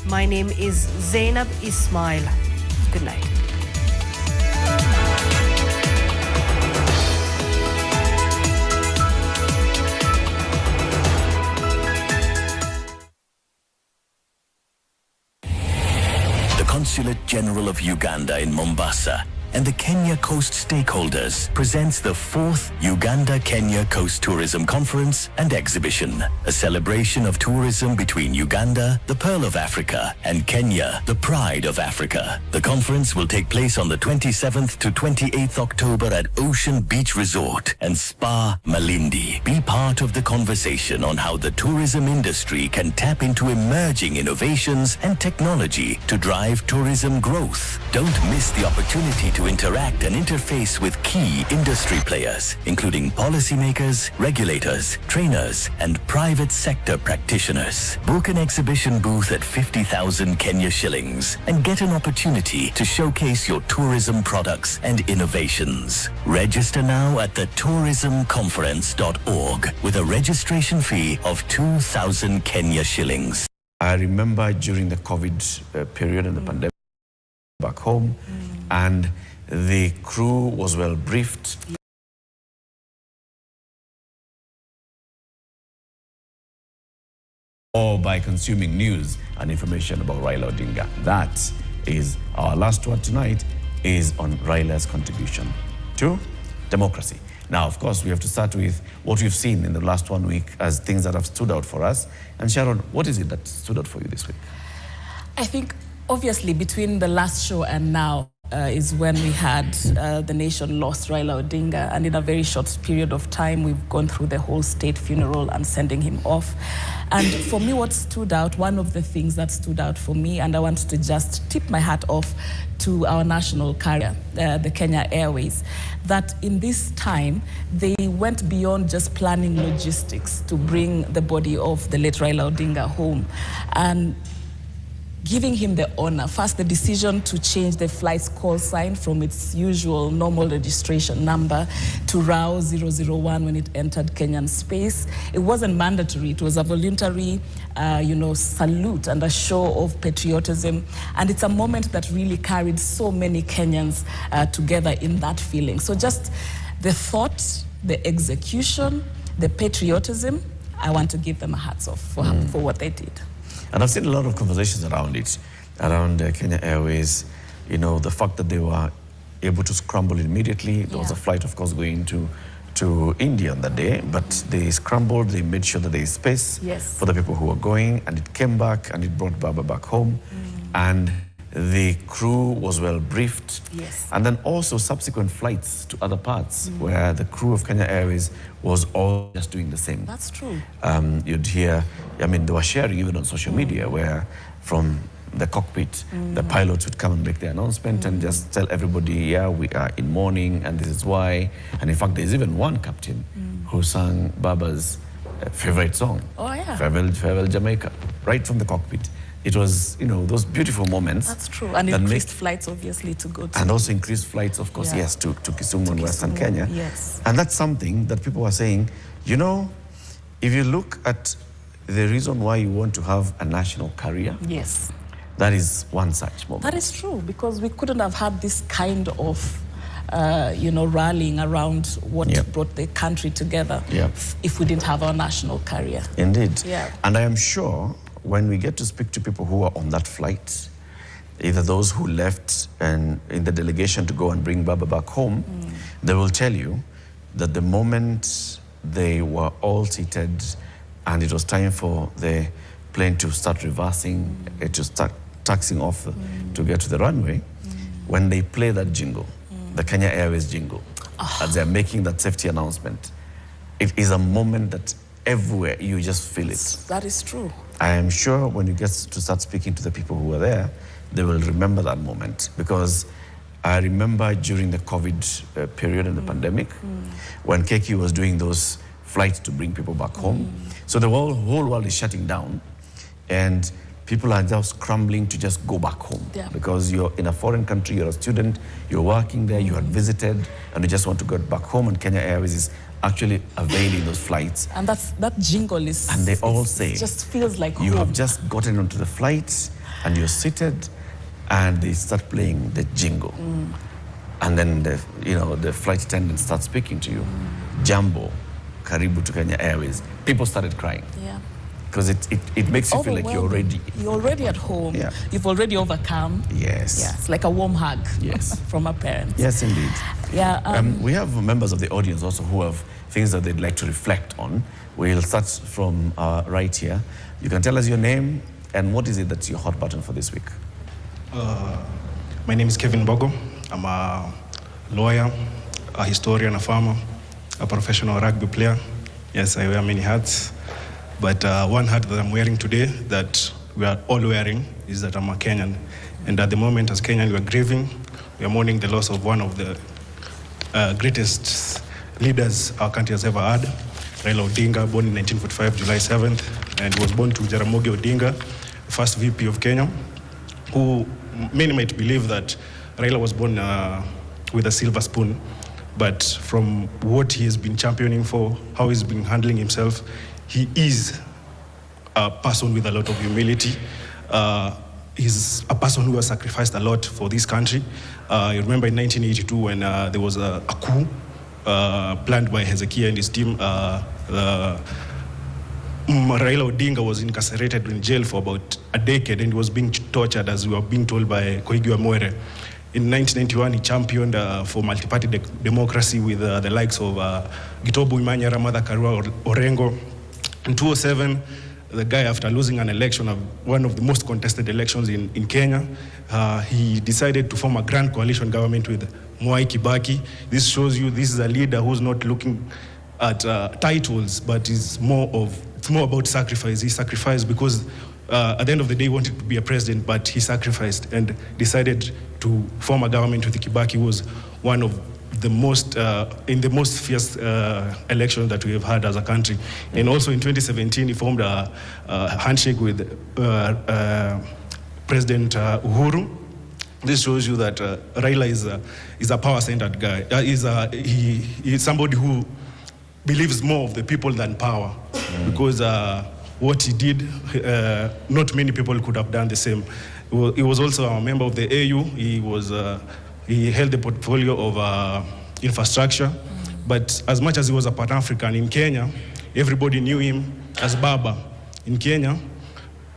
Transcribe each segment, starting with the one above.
My name is Zainab Ismail. Good night. The Consulate General of Uganda in Mombasa and the Kenya Coast stakeholders presents the 4th Uganda-Kenya Coast Tourism Conference and Exhibition, a celebration of tourism between Uganda, the Pearl of Africa, and Kenya, the Pride of Africa. The conference will take place on the 27th to 28th October at Ocean Beach Resort and Spa Malindi. Be part of the conversation on how the tourism industry can tap into emerging innovations and technology to drive tourism growth. Don't miss the opportunity to interact and interface with key industry players, including policymakers, regulators, trainers, and private sector practitioners. Book an exhibition booth at 50,000 Kenya shillings and get an opportunity to showcase your tourism products and innovations. Register now at thetourismconference.org with a registration fee of 2,000 Kenya shillings. I remember during the COVID period and the pandemic back home, and the crew was well briefed. Or by consuming news and information about Raila Odinga. That is our last word tonight, is on Raila's contribution to democracy. Now, of course, we have to start with what we've seen in the last 1 week as things that have stood out for us. And Sharon, what is it that stood out for you this week? I think, obviously, between the last show and now, is when we had the nation lost Raila Odinga, and in a very short period of time we've gone through the whole state funeral and sending him off. And for me, what stood out, one of the things that stood out for me, and I want to just tip my hat off to our national carrier, the Kenya Airways, that in this time they went beyond just planning logistics to bring the body of the late Raila Odinga home, and giving him the honor. First, the decision to change the flight's call sign from its usual normal registration number to RAO 001 when it entered Kenyan space. It wasn't mandatory. It was a voluntary, salute and a show of patriotism. And it's a moment that really carried so many Kenyans together in that feeling. So just the thought, the execution, the patriotism, I want to give them a hats off for what they did. And I've seen a lot of conversations around it, around Kenya Airways. You know, the fact that they were able to scramble immediately. There was a flight, of course, going to India on that day, but they scrambled, they made sure that there is space for the people who were going, and it came back and it brought Baba back home. And the crew was well briefed. And then also subsequent flights to other parts where the crew of Kenya Airways was all just doing the same. That's true. You'd hear, I mean, they were sharing even on social media where from the cockpit, the pilots would come and make the announcement and just tell everybody, yeah, we are in mourning and this is why. And in fact, there's even one captain who sang Baba's favorite song, Farewell Jamaica, right from the cockpit. It was, those beautiful moments. That's true. And increased flights, obviously, to go to. And also increased flights, of course, to Kisumu and Western Kenya. And that's something that people are saying, if you look at the reason why you want to have a national carrier, that is one such moment. That is true, because we couldn't have had this kind of rallying around what brought the country together if we didn't have our national carrier. Indeed. And I am sure when we get to speak to people who are on that flight, either those who left and in the delegation to go and bring Baba back home, they will tell you that the moment they were all seated and it was time for the plane to start reversing, to start taxiing off to get to the runway, when they play that jingle, the Kenya Airways jingle, as they're making that safety announcement, it is a moment that everywhere you just feel it. That is true. I am sure when you get to start speaking to the people who were there, they will remember that moment, because I remember during the COVID period and the pandemic, when KQ was doing those flights to bring people back home. So the whole world is shutting down and people are just scrambling to just go back home because you're in a foreign country, you're a student, you're working there, you had visited, and you just want to go back home, and Kenya Airways is actually availing those flights. And that jingle is... And they all say... It just feels like you home. have just gotten onto the flight and you're seated, and they start playing the jingle. And then the flight attendant starts speaking to you. Jambo, Karibu to Kenya Airways. People started crying. Yeah. Because it makes you feel like you're already at home. Yeah. You've already overcome. Yes. Yeah, it's like a warm hug. Yes. From our parents. Yes, indeed. Yeah. We have members of the audience also who have things that they'd like to reflect on. We'll start from right here. You can tell us your name and what is it that's your hot button for this week? My name is Kevin Bogo. I'm a lawyer, a historian, a farmer, a professional rugby player. Yes, I wear many hats. But one hat that I'm wearing today, that we are all wearing, is that I'm a Kenyan. And at the moment, as Kenyan, we are grieving. We are mourning the loss of one of the greatest leaders our country has ever had, Raila Odinga, born in 1945, July 7th, and was born to Jaramogi Odinga, first VP of Kenya, who many might believe that Raila was born with a silver spoon. But from what he has been championing for, how he's been handling himself, he is a person with a lot of humility. He's a person who has sacrificed a lot for this country. You remember in 1982 when there was a coup planned by Hezekiah and his team. Raila Odinga was incarcerated in jail for about a decade and he was being tortured, as we were being told by Koigi Wamwere. In 1991, he championed for multi-party democracy with the likes of Gitobu Imanyara, Martha Karua, Orengo. In 2007, the guy, after losing an election, one of the most contested elections in Kenya, he decided to form a grand coalition government with Mwai Kibaki. This shows you this is a leader who's not looking at titles, but it's more about sacrifice. He sacrificed because at the end of the day, he wanted to be a president, but he sacrificed and decided to form a government with Kibaki, who was one of the most, in the most fierce election that we have had as a country. And also in 2017, he formed a handshake with President Uhuru. This shows you that Raila is a power-centered guy. He's somebody who believes more of the people than power, because what he did, not many people could have done the same. He was also a member of the AU. He held the portfolio of infrastructure, but as much as he was a Pan-African in Kenya, everybody knew him as Baba. In Kenya,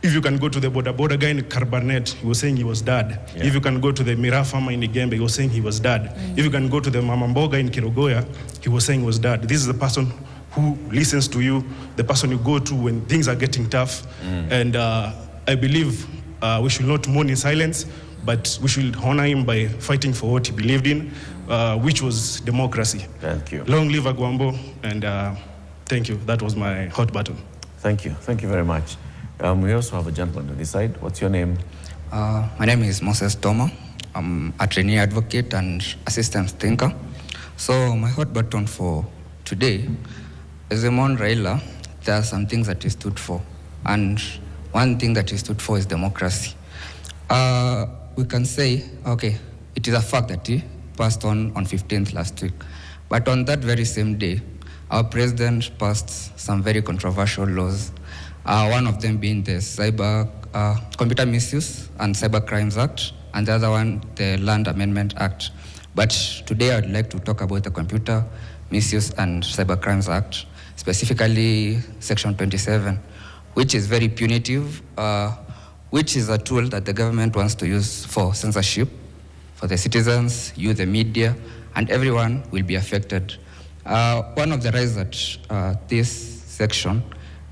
if you can go to the border guy in Carbonet, he was saying he was dad. Yeah. If you can go to the Mira farmer in Igembe, he was saying he was dad. If you can go to the Mama Mboga in Kirogoya, he was saying he was dad. This is the person who listens to you, the person you go to when things are getting tough. And I believe we should not mourn in silence, but we should honor him by fighting for what he believed in, which was democracy. Thank you. Long live Agwambo, and thank you. That was my hot button. Thank you. Thank you very much. We also have a gentleman on this side. What's your name? My name is Moses Toma. I'm a trainee advocate and assistant thinker. So my hot button for today is Mon Raila. There are some things that he stood for. And one thing that he stood for is democracy. We can say, okay, it is a fact that he passed on 15th last week. But on that very same day, our president passed some very controversial laws. One of them being the Computer Misuse and Cyber Crimes Act, and the other one, the Land Amendment Act. But today I'd like to talk about the Computer Misuse and Cyber Crimes Act, specifically Section 27, which is very punitive, which is a tool that the government wants to use for censorship, for the citizens, you, the media, and everyone will be affected. One of the rights that this section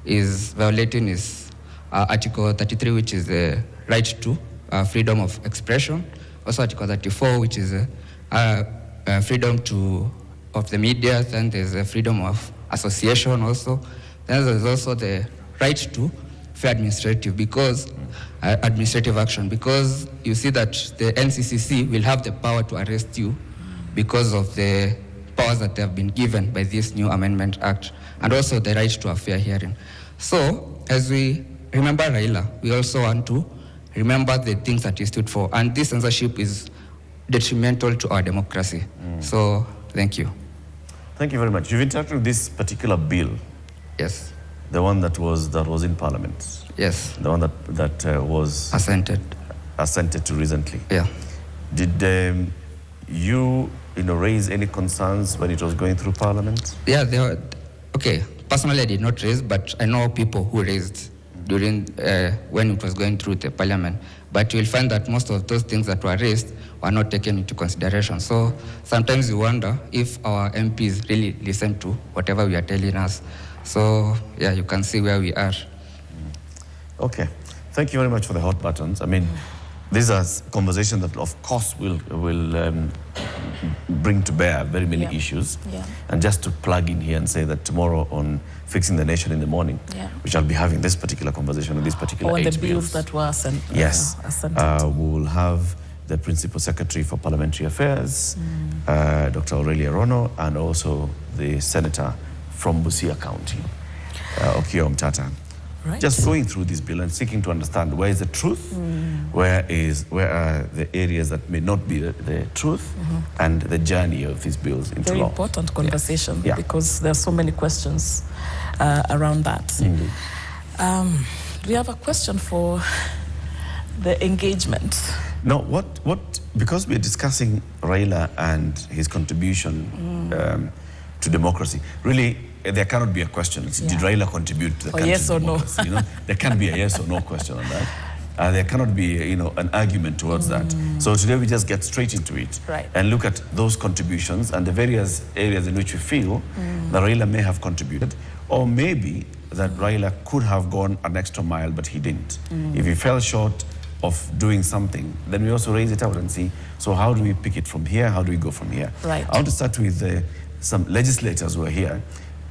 is violating is Article 33, which is the right to freedom of expression. Also Article 34, which is freedom of the media. Then there's a freedom of association also. Then there's also the right to fair administrative action, because you see that the NCCC will have the power to arrest you because of the powers that they have been given by this new Amendment Act, and also the right to a fair hearing. So, as we remember Raila, we also want to remember the things that he stood for, and this censorship is detrimental to our democracy. So, thank you. Thank you very much. You've interacted with this particular bill. Yes. The one that was in Parliament. Yes. The one that was assented to recently. Yeah. Did you raise any concerns when it was going through Parliament? Yeah, okay. Personally, I did not raise, but I know people who raised during when it was going through the Parliament. But you will find that most of those things that were raised were not taken into consideration. So sometimes you wonder if our MPs really listen to whatever we are telling us. So yeah, you can see where we are. Okay, thank you very much for the hot buttons. I mean, these are conversations that, of course, will bring to bear very many issues. Yeah. And just to plug in here and say that tomorrow on Fixing the Nation in the morning, we shall be having this particular conversation on this particular the bills that were sent. Yes, we will have the Principal Secretary for Parliamentary Affairs, Dr. Aurelia Rono, and also the Senator from Busia County, Okiya Omtata. Right. Just going through this bill and seeking to understand where is the truth, where are the areas that may not be the truth, and the journey of these bills into Very law. important conversation because there are so many questions around that. Indeed. We have a question for the engagement. No, because we're discussing Raila and his contribution to democracy, really, there cannot be a question. Did Raila contribute to the country's yes or democracy? no? There can't be a yes or no question on that. There cannot be, an argument towards that. So today we just get straight into it and look at those contributions and the various areas in which we feel that Raila may have contributed, or maybe that Raila could have gone an extra mile, but he didn't. If he fell short of doing something, then we also raise it out and see, so how do we pick it from here? How do we go from here? Right. I want to start with some legislators who are here.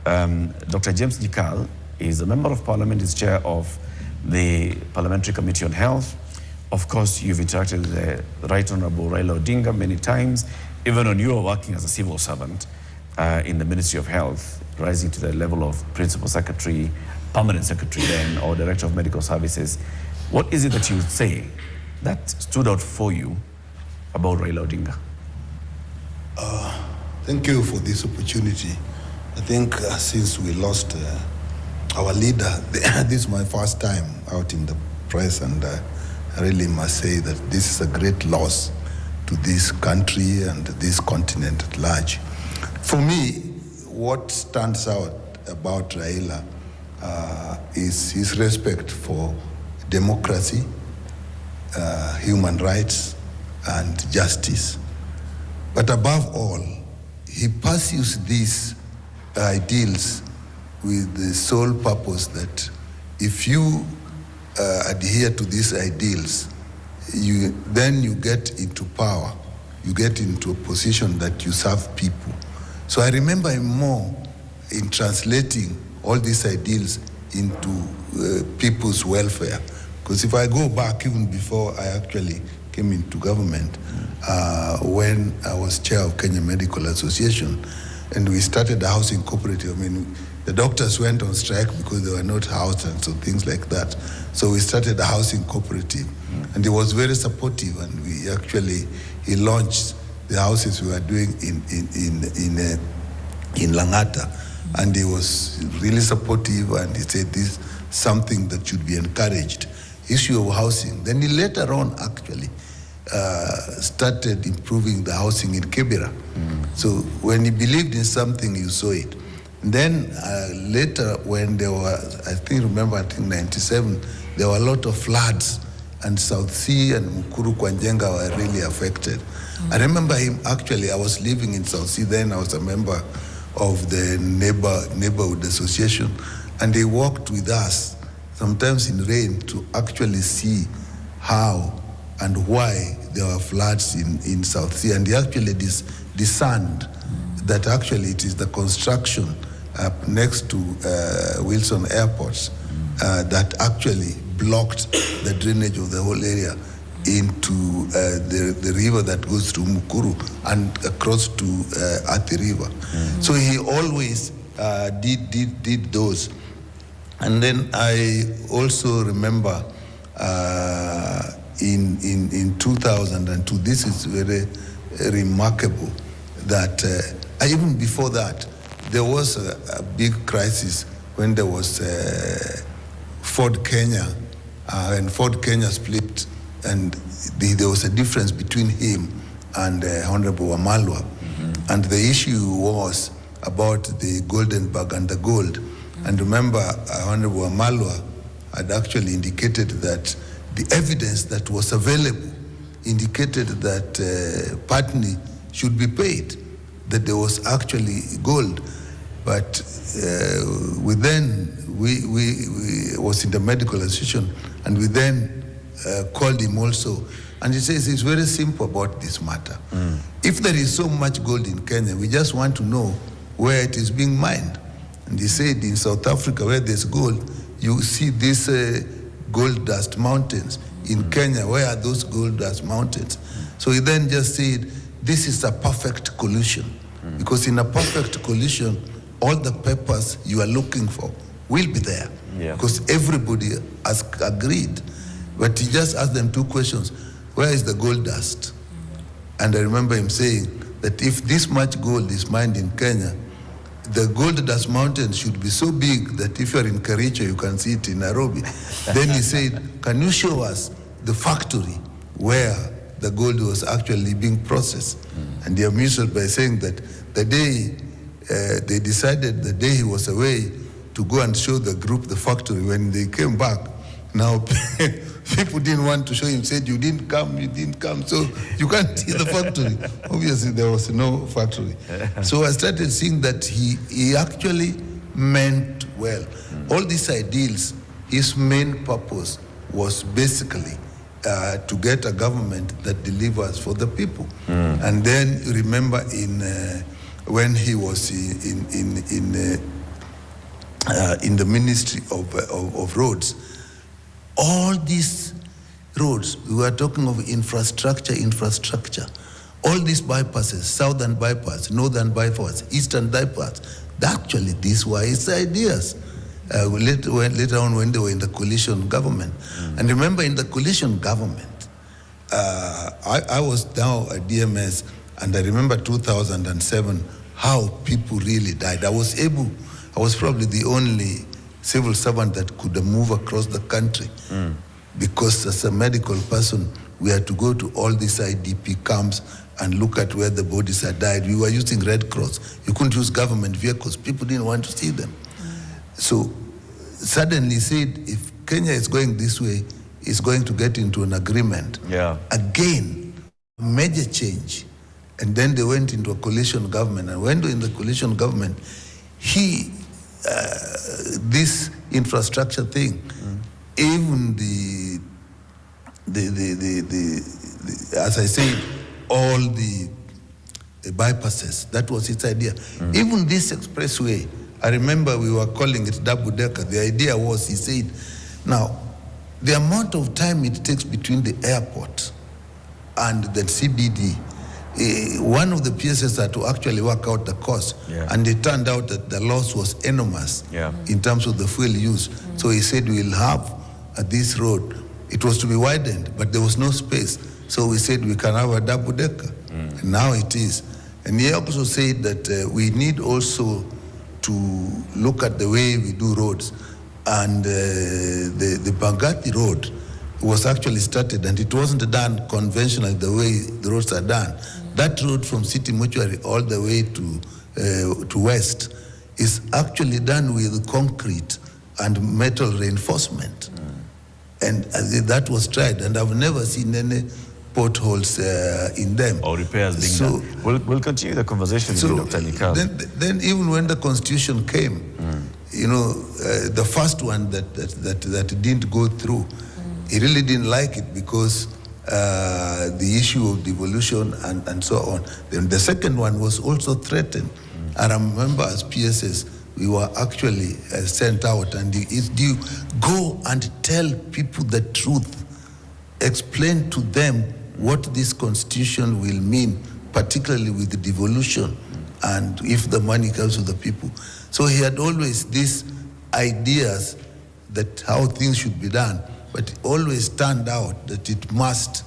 Dr. James Nyikal is a member of Parliament, is chair of the Parliamentary Committee on Health. Of course, you've interacted with the Right Honorable Raila Odinga many times, even when you were working as a civil servant in the Ministry of Health, rising to the level of Principal Secretary, Permanent Secretary then, or Director of Medical Services. What is it that you would say that stood out for you about Raila Odinga? Thank you for this opportunity. I think since we lost our leader, this is my first time out in the press, and I really must say that this is a great loss to this country and this continent at large. For me, what stands out about Raila is his respect for democracy, human rights, and justice. But above all, he pursues these ideals with the sole purpose that if you adhere to these ideals, then you get into power, you get into a position that you serve people. So I remember him more in translating all these ideals into people's welfare. Because if I go back even before I actually came into government, when I was chair of Kenya Medical Association, and we started a housing cooperative. I mean, the doctors went on strike because they were not housed and so things like that. So we started a housing cooperative, and he was very supportive. And he launched the houses we were doing in Langata, and he was really supportive. And he said this is something that should be encouraged. Issue of housing. Then he later on actually started improving the housing in Kibera. So when he believed in something, you saw it. And then later, when there were, I think 97, there were a lot of floods, and South Sea and Mukuru Kwanjenga were really affected. I remember him, actually, I was living in South Sea then, I was a member of the neighborhood association, and they worked with us, sometimes in rain, to actually see how and why there were floods in South Sea. And he actually discerned that actually it is the construction next to Wilson Airports that actually blocked the drainage of the whole area into the river that goes through Mukuru and across to Athi River. So he always did those. And then I also remember in 2002, this is very remarkable, that even before that, there was a big crisis when there was Ford Kenya, and Ford Kenya split, and there was a difference between him and Honorable Wamalwa. And the issue was about the golden bag and the gold. And remember, Honorable Wamalwa had actually indicated that the evidence that was available indicated that Patni should be paid, that there was actually gold. But we was in the medical association, and we then called him also. And he says it's very simple about this matter. If there is so much gold in Kenya, we just want to know where it is being mined. And he said in South Africa, where there's gold, you see these gold dust mountains. In Kenya, where are those gold dust mountains? So he then just said, this is a perfect collusion. Because in a perfect collusion, all the papers you are looking for will be there. Because everybody has agreed. But he just asked them two questions. Where is the gold dust? And I remember him saying that if this much gold is mined in Kenya, the gold dust mountain should be so big that if you're in Kericho, you can see it in Nairobi. Then he said, can you show us the factory where the gold was actually being processed? And he amused us by saying that the day they decided, the day he was away, to go and show the group the factory, when they came back, now people didn't want to show him, said, you didn't come, so you can't see the factory. Obviously, there was no factory. So I started seeing that he actually meant well. All these ideals, his main purpose was basically to get a government that delivers for the people. And then remember when he was in the Ministry of Roads, all these roads, we were talking of infrastructure. All these bypasses, southern bypass, northern bypass, eastern bypass, actually these were his ideas. Later on when they were in the coalition government. And remember, in the coalition government, I was now at DMS, and I remember 2007, how people really died. I was probably the only civil servant that could move across the country, because as a medical person, we had to go to all these IDP camps and look at where the bodies had died. We were using Red Cross. You couldn't use government vehicles. People didn't want to see them. So suddenly said, if Kenya is going this way, it's going to get into an agreement. Again, major change. And then they went into a coalition government. And when they were in the coalition government, this infrastructure thing, even as I said, all the bypasses, that was its idea. Even this expressway, I remember we were calling it double-decker. The idea was, he said, now, the amount of time it takes between the airport and the CBD, one of the PSS had to actually work out the cost, and it turned out that the loss was enormous in terms of the fuel use. So he said, we'll have this road. It was to be widened, but there was no space. So we said, we can have a double-decker. And now it is. And he also said that we need also to look at the way we do roads. And the Bangati road was actually started, and it wasn't done conventionally the way the roads are done. That road from City Mortuary all the way to West is actually done with concrete and metal reinforcement. And that was tried, and I've never seen any potholes in them. Or repairs being done. We'll continue the conversation with Dr. Nikal. Then even when the Constitution came, you know, the first one that didn't go through, he really didn't like it because the issue of devolution and so on. Then the second one was also threatened. I remember as PSS, we were actually sent out, and it's due, go and tell people the truth. Explain to them what this constitution will mean, particularly with the devolution, and if the money comes to the people. So he had always these ideas that how things should be done, but it always turned out that it must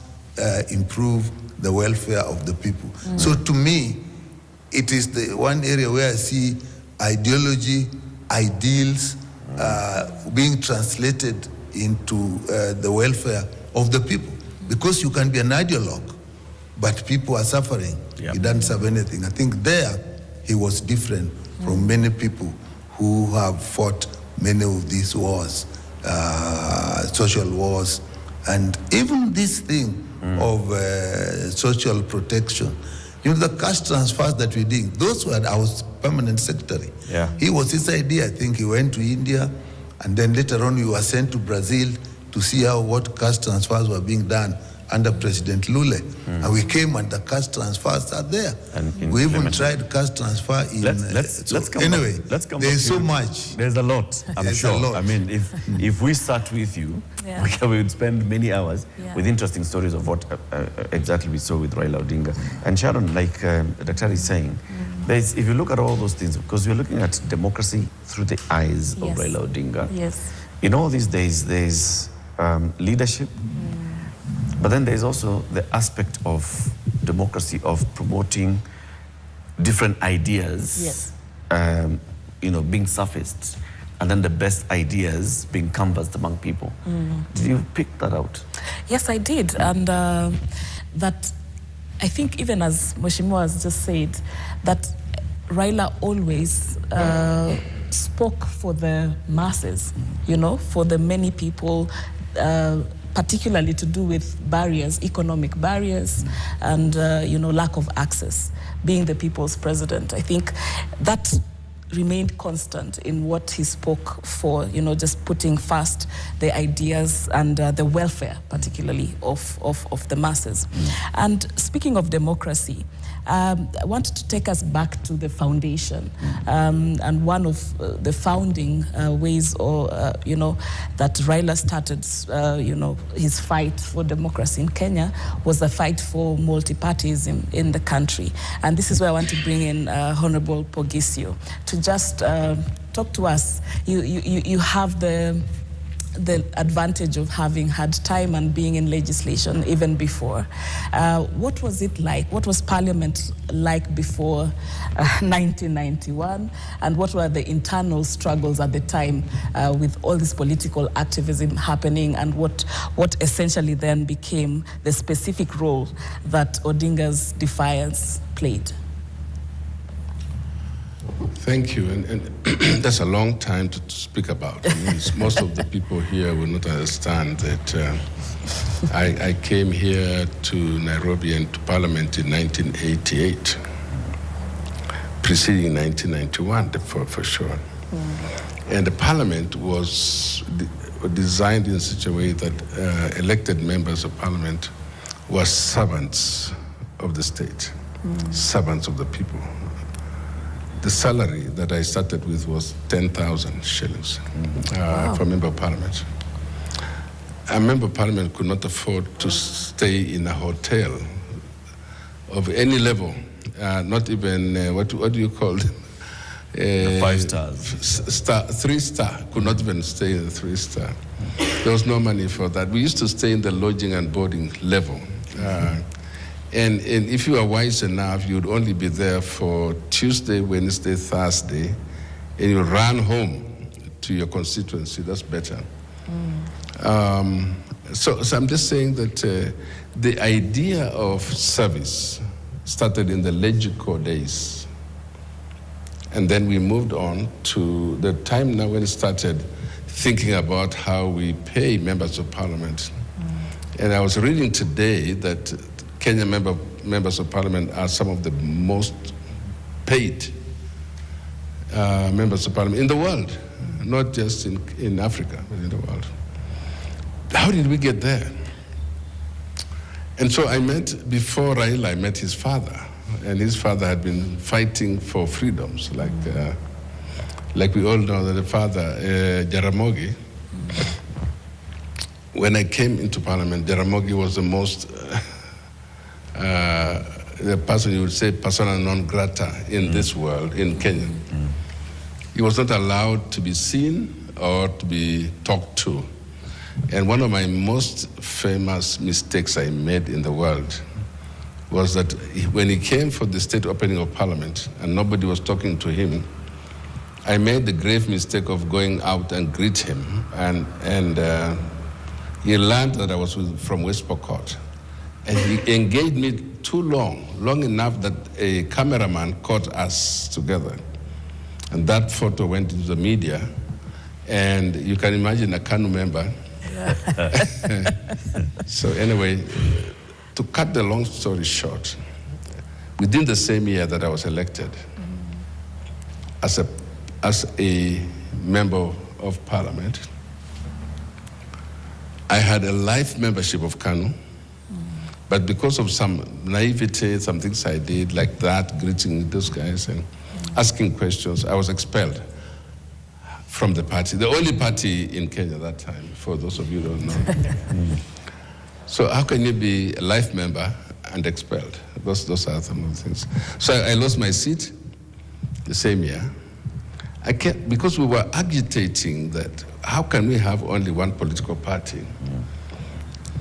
improve the welfare of the people. So to me, it is the one area where I see ideology ideals being translated into the welfare of the people. Because you can be an ideologue, but people are suffering. Yep. He doesn't serve anything. I think there he was different from many people who have fought many of these wars, social wars, and even this thing of social protection. You know, the cash transfers that we did, those were our permanent secretary. Yeah. He was his idea. I think he went to India, and then later on we were sent to Brazil to see how what cash transfers were being done under President Lula. And we came and the cash transfers are there. And we even tried cash transfer in... Let's come anyway, let's come there's back so to much. There's a lot, I'm There's sure. a lot. I mean, if we sat with you, we would spend many hours with interesting stories of what exactly we saw with Raila Odinga. And Sharon, like Dr. is saying, if you look at all those things, because we're looking at democracy through the eyes of Raila Odinga. Yes. In all these days, there's leadership, but then there's also the aspect of democracy of promoting different ideas, you know, being surfaced, and then the best ideas being canvassed among people. Did you pick that out? Yes, I did. And that, I think even as Mheshimiwa has just said, that Raila always spoke for the masses, you know, for the many people, particularly to do with barriers, economic barriers, and, you know, lack of access. Being the people's president, I think that remained constant in what he spoke for, you know, just putting first the ideas and the welfare, particularly of the masses. And speaking of democracy, I wanted to take us back to the foundation. And one of the founding ways, you know, that Raila started, you know, his fight for democracy in Kenya was the fight for multi-partyism in the country. And this is where I want to bring in Honorable Pogisio to just talk to us. You have the advantage of having had time and being in legislation even before. What was it like? What was Parliament like before 1991? And what were the internal struggles at the time with all this political activism happening, and what essentially then became the specific role that Odinga's defiance played? Thank you, and that's a long time to speak about. I mean, most of the people here will not understand that I came here to Nairobi and to Parliament in 1988, preceding 1991 for sure. And the Parliament was designed in such a way that elected members of Parliament were servants of the state, servants of the people. The salary that I started with was 10,000 shillings for a member of Parliament. A member of Parliament could not afford to stay in a hotel of any level, not even, what do you call them? 5 stars. 3-star, could not even stay in the 3-star. There was no money for that. We used to stay in the lodging and boarding level. And if you are wise enough, you'd only be there for Tuesday, Wednesday, Thursday, and you run home to your constituency. That's better. So I'm just saying that the idea of service started in the Legico days. And then we moved on to the time now when it started thinking about how we pay members of Parliament. And I was reading today that Kenyan members of Parliament are some of the most paid members of Parliament in the world, not just in Africa, but in the world. How did we get there? And so before Raila, I met his father, and his father had been fighting for freedoms, like we all know that the father, Jaramogi. When I came into Parliament, Jaramogi was the most the person you would say persona non grata in this world, in Kenya. He was not allowed to be seen or to be talked to. And one of my most famous mistakes I made in the world was that when he came for the state opening of Parliament and nobody was talking to him, I made the grave mistake of going out and greet him, and he learned that I was from West Pokot, and he engaged me too long enough that a cameraman caught us together, and that photo went into the media, and you can imagine a KANU member. So anyway, to cut the long story short, within the same year that I was elected, as a member of parliament, I had a life membership of KANU, but because of some naivety, some things I did like that, greeting those guys and asking questions, I was expelled from the party, the only party in Kenya that time, for those of you who don't know. So how can you be a life member and expelled? Those are some of the things. So I lost my seat the same year. Because we were agitating that how can we have only one political party?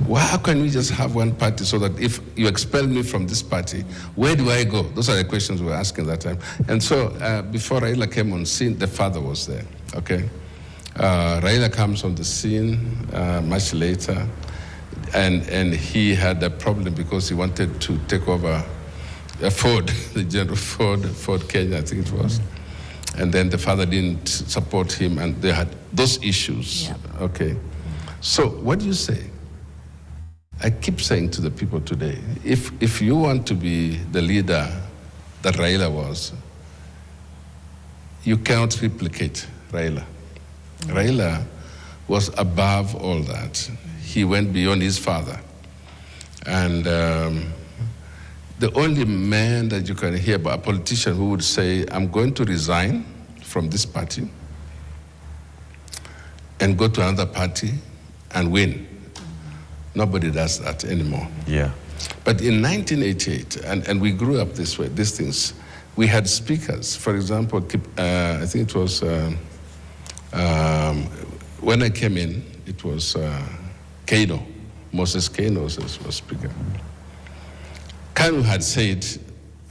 Well, how can we just have one party so that if you expel me from this party, where do I go? Those are the questions we were asking that time. And so before Raila came on scene, the father was there, okay? Raila comes on the scene much later, and he had a problem because he wanted to take over Ford, the General Ford Kenya, I think it was. And then the father didn't support him, and they had those issues, okay? So what do you say? I keep saying to the people today, if you want to be the leader that Raila was, you cannot replicate Raila. Raila was above all that. He went beyond his father. And the only man that you can hear about, a politician who would say, I'm going to resign from this party and go to another party and win. Nobody does that anymore. Yeah. But in 1988, and we grew up this way, these things, we had speakers. For example, I think it was, when I came in, it was Kano, Moses Kano was speaker. KANU had said,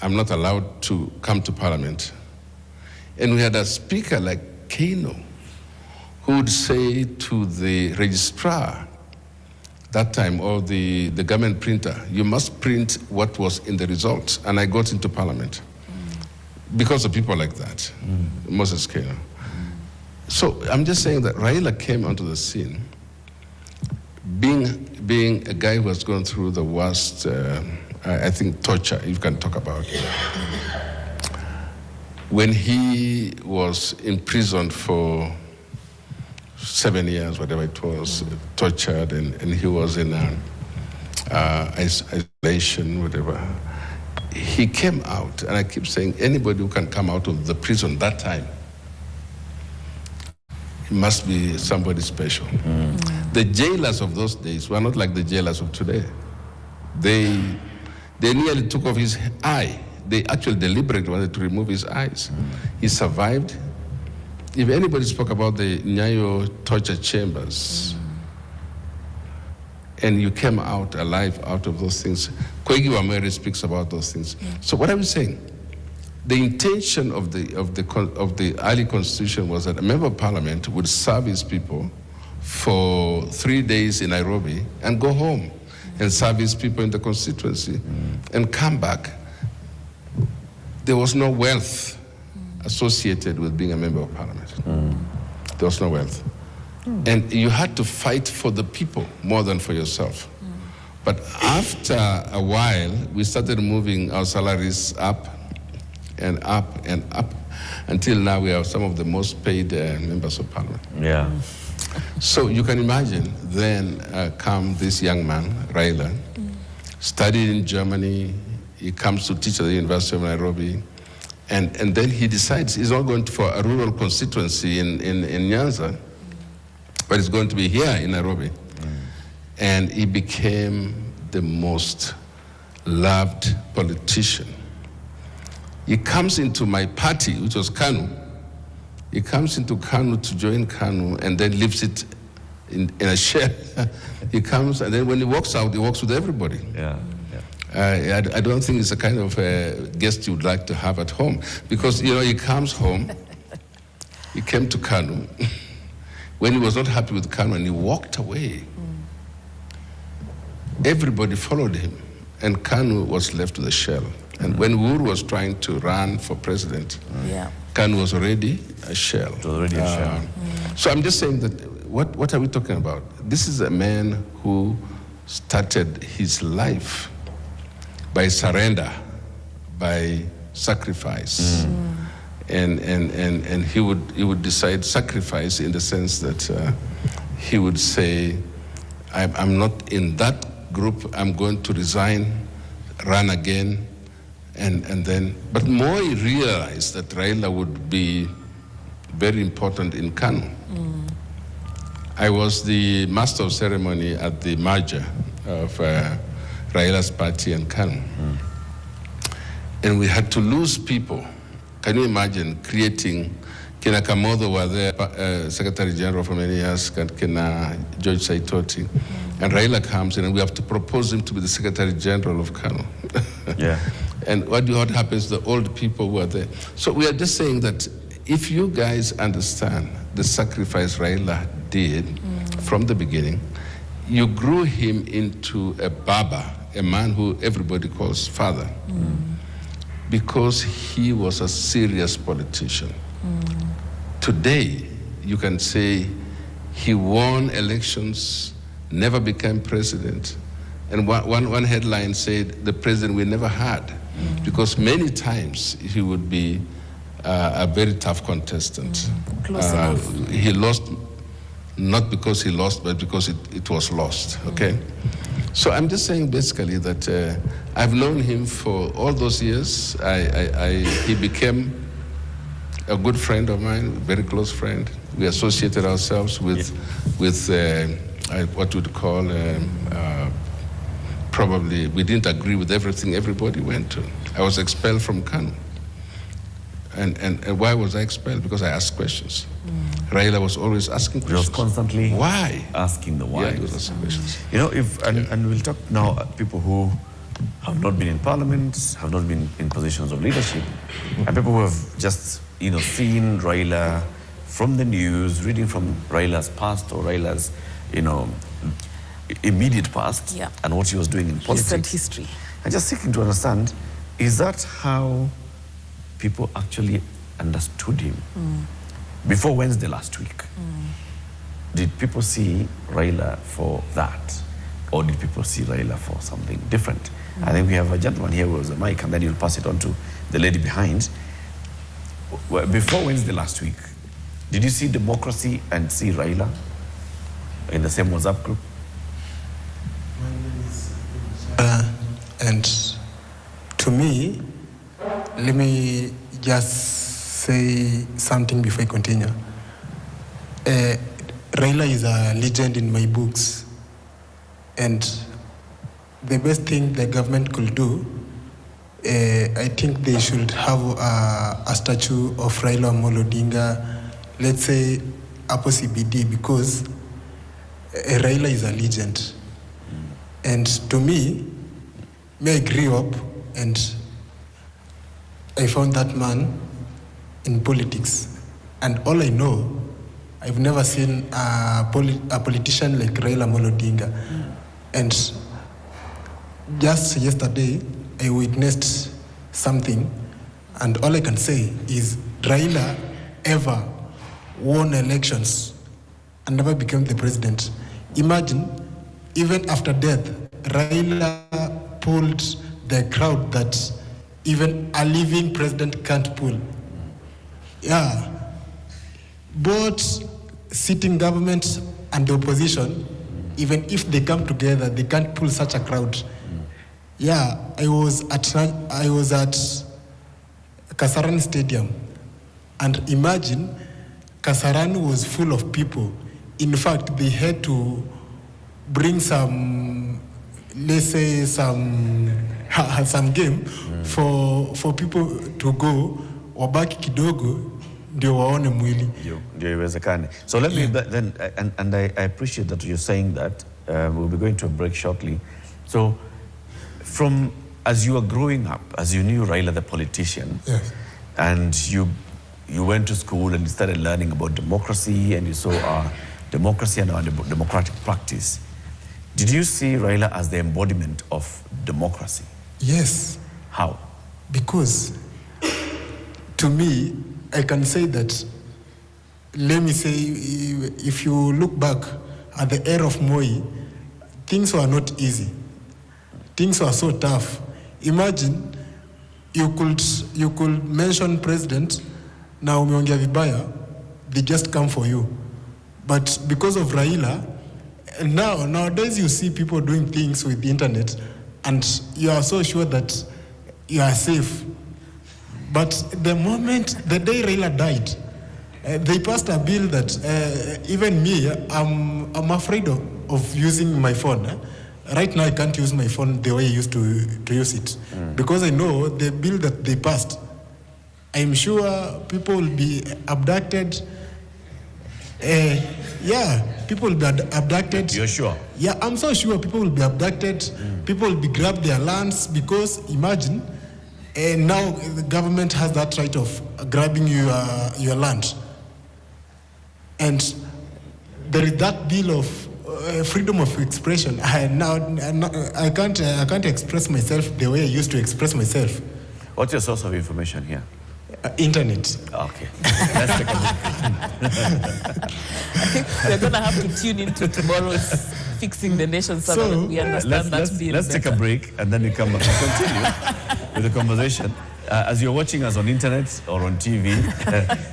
I'm not allowed to come to parliament. And we had a speaker like Kano who would say to the registrar, that time, or the government printer, you must print what was in the results. And I got into parliament because of people like that, Moses Kano. So I'm just saying that Raila came onto the scene, being a guy who has gone through the worst, I think, torture you can talk about. When he was imprisoned for 7 years, whatever it was, tortured, and he was in isolation, whatever. He came out, and I keep saying, anybody who can come out of the prison that time, he must be somebody special. The jailers of those days were not like the jailers of today. They nearly took off his eye. They actually deliberately wanted to remove his eyes. He survived. If anybody spoke about the Nyayo torture chambers, and you came out alive out of those things, Koigi Wamere speaks about those things. So what are we saying? The intention of the early constitution was that a member of parliament would serve his people for 3 days in Nairobi and go home and serve his people in the constituency and come back. There was no wealth associated with being a member of parliament. There was no wealth. And you had to fight for the people more than for yourself. But after a while, we started moving our salaries up and up and up until now we are some of the most paid members of parliament. Yeah. So you can imagine then come this young man, Raila, studied in Germany. He comes to teach at the University of Nairobi. And then he decides he's not going for a rural constituency in Nyanza, but he's going to be here in Nairobi. And he became the most loved politician. He comes into my party, which was KANU. He comes into KANU to join KANU and then leaves it in a shell. He comes, and then when he walks out, he walks with everybody. Yeah. I don't think it's the kind of guest you'd like to have at home, because he comes home He came to Kanu when he was not happy with Kanu, and he walked away. Everybody followed him, and Kanu was left with a shell. And when Uhuru was trying to run for president, Kanu was already a shell. So I'm just saying that, what are we talking about? This is a man who started his life by surrender, by sacrifice. And he would decide sacrifice in the sense that he would say, I'm not in that group, I'm going to resign, run again, and then, but more he realized that Raila would be very important in Kanu. I was the master of ceremony at the merger of Raila's party and Kanu. And we had to lose people. Can you imagine creating, Kina Kamodo were there, Secretary General for many years, Kina George Saitoti, and Raila comes in and we have to propose him to be the Secretary General of Kanu. And what happens, the old people were there. So we are just saying that if you guys understand the sacrifice Raila did from the beginning, you grew him into a Baba, a man who everybody calls father, because he was a serious politician. Today, you can say he won elections, never became president, and one headline said, the president we never had, because many times he would be a very tough contestant. He lost, not because he lost, but because it was lost, okay? So I'm just saying basically that I've known him for all those years. He became a good friend of mine, a very close friend. We associated ourselves with what we'd call, probably, we didn't agree with everything everybody went to. I was expelled from Kanu. And why was I expelled? Because I asked questions. Raila was always asking questions. He was constantly why? Asking the why. Yeah, he was asking questions. You know, and we'll talk now people who have not been in parliament, have not been in positions of leadership, and people who have just, seen Raila from the news, reading from Raila's past or Raila's, immediate past, and what he was doing in politics. Recent history. And just seeking to understand, is that how people actually understood him? Before Wednesday last week, did people see Raila for that? Or did people see Raila for something different? I think we have a gentleman here with a mic, and then you'll pass it on to the lady behind. Before Wednesday last week, did you see democracy and see Raila in the same WhatsApp group? And to me, let me just say something before I continue. Raila is a legend in my books, and the best thing the government could do, I think they should have a statue of Raila Amolo Odinga, let's say Apo CBD, because Raila is a legend. And to me, I grew up and I found that man in politics. And all I know, I've never seen a politician like Raila Amolo Odinga. And just yesterday, I witnessed something, and all I can say is Raila ever won elections and never became the president. Imagine, even after death, Raila pulled the crowd that even a living president can't pull. Yeah, both sitting government and the opposition, even if they come together, they can't pull such a crowd. Yeah, I was at Kasarani Stadium, and imagine Kasarani was full of people. In fact, they had to bring some, let's say, some game for people to go wabaki kidogo ndio waone mwili. Ndio iwezekane. So let me then, and I appreciate that you're saying that. We'll be going to a break shortly. So, as you were growing up, as you knew Raila the politician, and you you went to school and you started learning about democracy and you saw our democracy and our democratic practice. Did you see Raila as the embodiment of democracy? Yes. How? Because to me, I can say that, let me say, if you look back at the era of Moi, things were not easy. Things were so tough. Imagine you could mention president, na umeongea vibaya, they just come for you. But because of Raila, nowadays you see people doing things with the internet and you are so sure that you are safe. But the day Raila died, they passed a bill that even me, I'm afraid of using my phone. Right now I can't use my phone the way I used to use it. Because I know the bill that they passed, I'm sure people will be abducted. People will be abducted. You're sure? Yeah, I'm so sure people will be abducted. People will be grabbed their lands because imagine, now the government has that right of grabbing your land. And there is that bill of freedom of expression. I can't express myself the way I used to express myself. What's your source of information here? Internet. Okay. Let's take a look. I think we're going to have to tune into tomorrow's Fixing the Nation so that we understand that bill. Let's take a break and then we come back and continue with the conversation. As you're watching us on internet or on TV,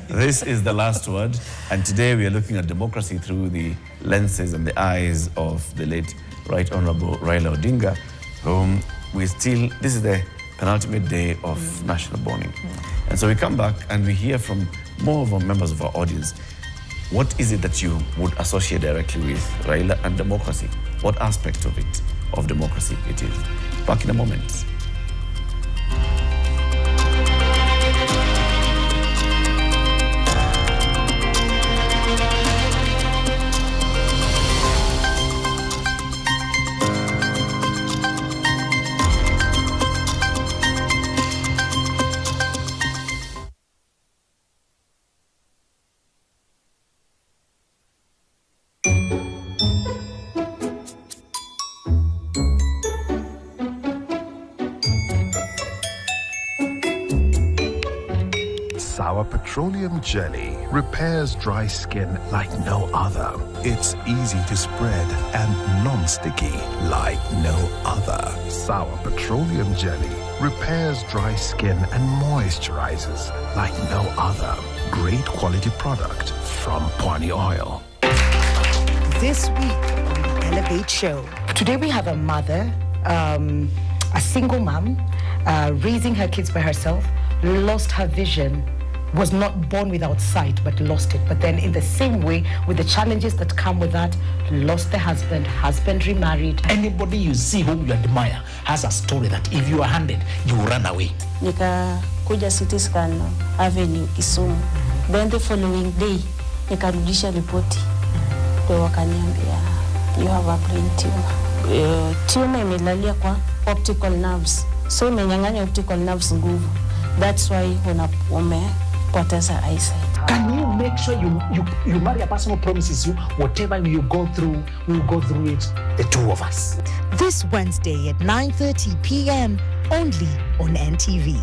this is The Last Word. And today we are looking at democracy through the lenses and the eyes of the late Right Honorable Raila Odinga, whom this is the penultimate day of national mourning. And so we come back and we hear from more of our members of our audience. What is it that you would associate directly with Raila and democracy? What aspect of it, of democracy it is? Back in a moment. Sour petroleum jelly repairs dry skin like no other. It's easy to spread and non-sticky like no other. Sour petroleum jelly repairs dry skin and moisturizes like no other. Great quality product from Pwani Oil. This week on the Elevate Show. Today we have a mother, a single mom, raising her kids by herself, lost her vision, was not born without sight, but lost it. But then in the same way, with the challenges that come with that, lost the husband remarried. Anybody you see whom you admire has a story that if you are handed, you will run away. Nikakuja City Scan Avenue Kisumu. Then the following day, nikarudisha ripoti. Ndio wakaniambia, you have a brain tumor. Tumor imelalia kwa optical nerves. So imenyang'anya optical nerves nguvu. That's why umepoteza eyesight. Can you make sure you marry a person who promises you whatever you go through, we'll go through it, the two of us. This Wednesday at 9:30 p.m. only on NTV.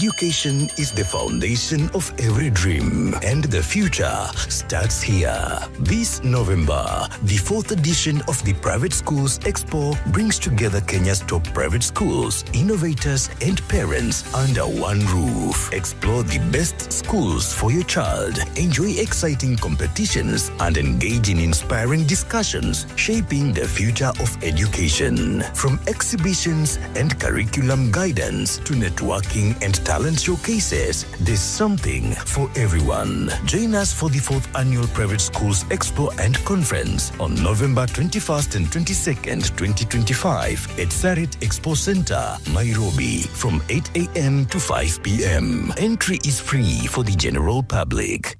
Education is the foundation of every dream, and the future starts here. This November, the 4th edition of the Private Schools Expo brings together Kenya's top private schools, innovators, and parents under one roof. Explore the best schools for your child, enjoy exciting competitions, and engage in inspiring discussions shaping the future of education. From exhibitions and curriculum guidance to networking and talent showcases, there's something for everyone. Join us for the 4th Annual Private Schools Expo and Conference on November 21st and 22nd, 2025 at Sarit Expo Center, Nairobi from 8 a.m. to 5 p.m. Entry is free for the general public.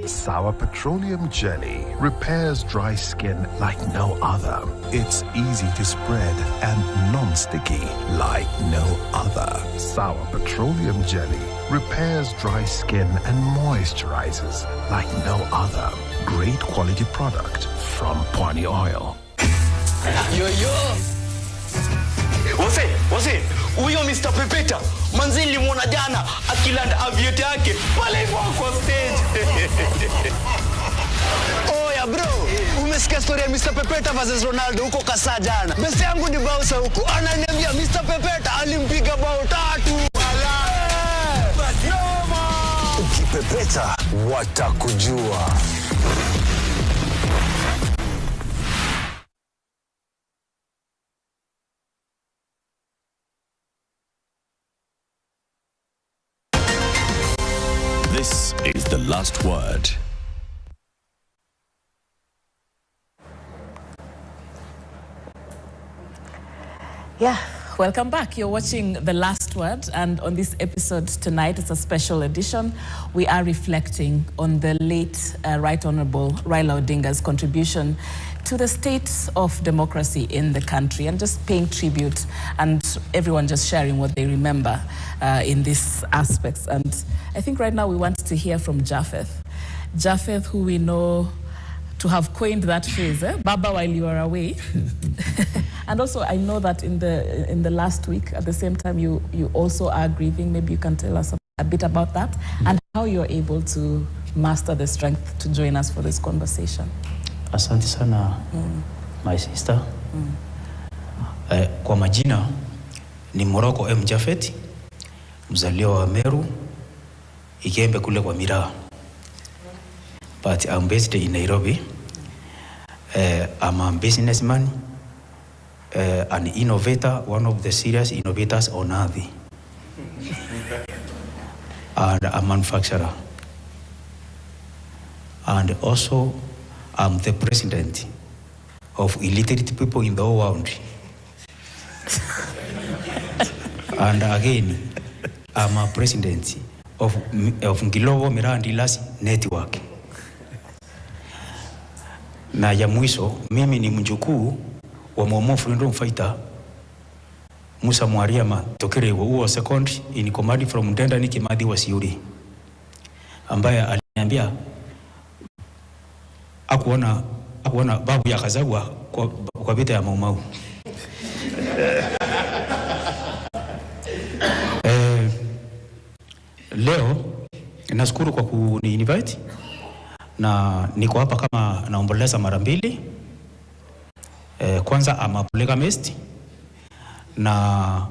Sour Sour petroleum jelly repairs dry skin like no other. It's easy to spread and non-sticky like no other. Sour petroleum jelly repairs dry skin and moisturizes like no other. Great quality product from Pwani Oil. Wase, huyo Mr. Pepeta manzi nilimwona jana akilanda aviate yake pale hivyo kwa stage. Oya bro, umesikia story ya Mr. Pepeta versus Ronaldo huko Kasa jana? Best yangu ni Bausa huko. Ananiambia Mr. Pepeta alimpiga bao 3. Ukipepeta watakujua. This is The Last Word. Yeah, welcome back. You're watching The Last Word, and on this episode tonight, it's a special edition. We are reflecting on the late Right Honorable Raila Odinga's contribution to the state of democracy in the country, and just paying tribute, and everyone just sharing what they remember in these aspects. And I think right now we want to hear from Japheth. Japheth, who we know to have coined that phrase, Baba while you are away. And also I know that in the last week, at the same time, you also are grieving. Maybe you can tell us a bit about that and how you're able to master the strength to join us for this conversation. Asante sana, my sister. Kwa majina ni Moroko M. Japheth, mzaliwa wa Meru, Ikembe kule kwa Miraa. But I'm based in Nairobi. I'm a businessman, an innovator, one of the serious innovators on earth, and a manufacturer. And also, I'm the president of illiterate people in the whole world. And again, I'm a president of Global Miraa Dealers Network. Na ya mwisho, mimi ni mjukuu wa Momo freedom fighter Musa Mwariama Tokerewo, who was second in command from Ndendani Kimathi wa Siuri, ambaye aliniambia akuona babu ya Kazagwa kwa vita ya Mau Mau. Leo nashukuru kwa kuni-invite na niko hapa kama naomboleza mara mbili. Kwanza I'm a polygamist na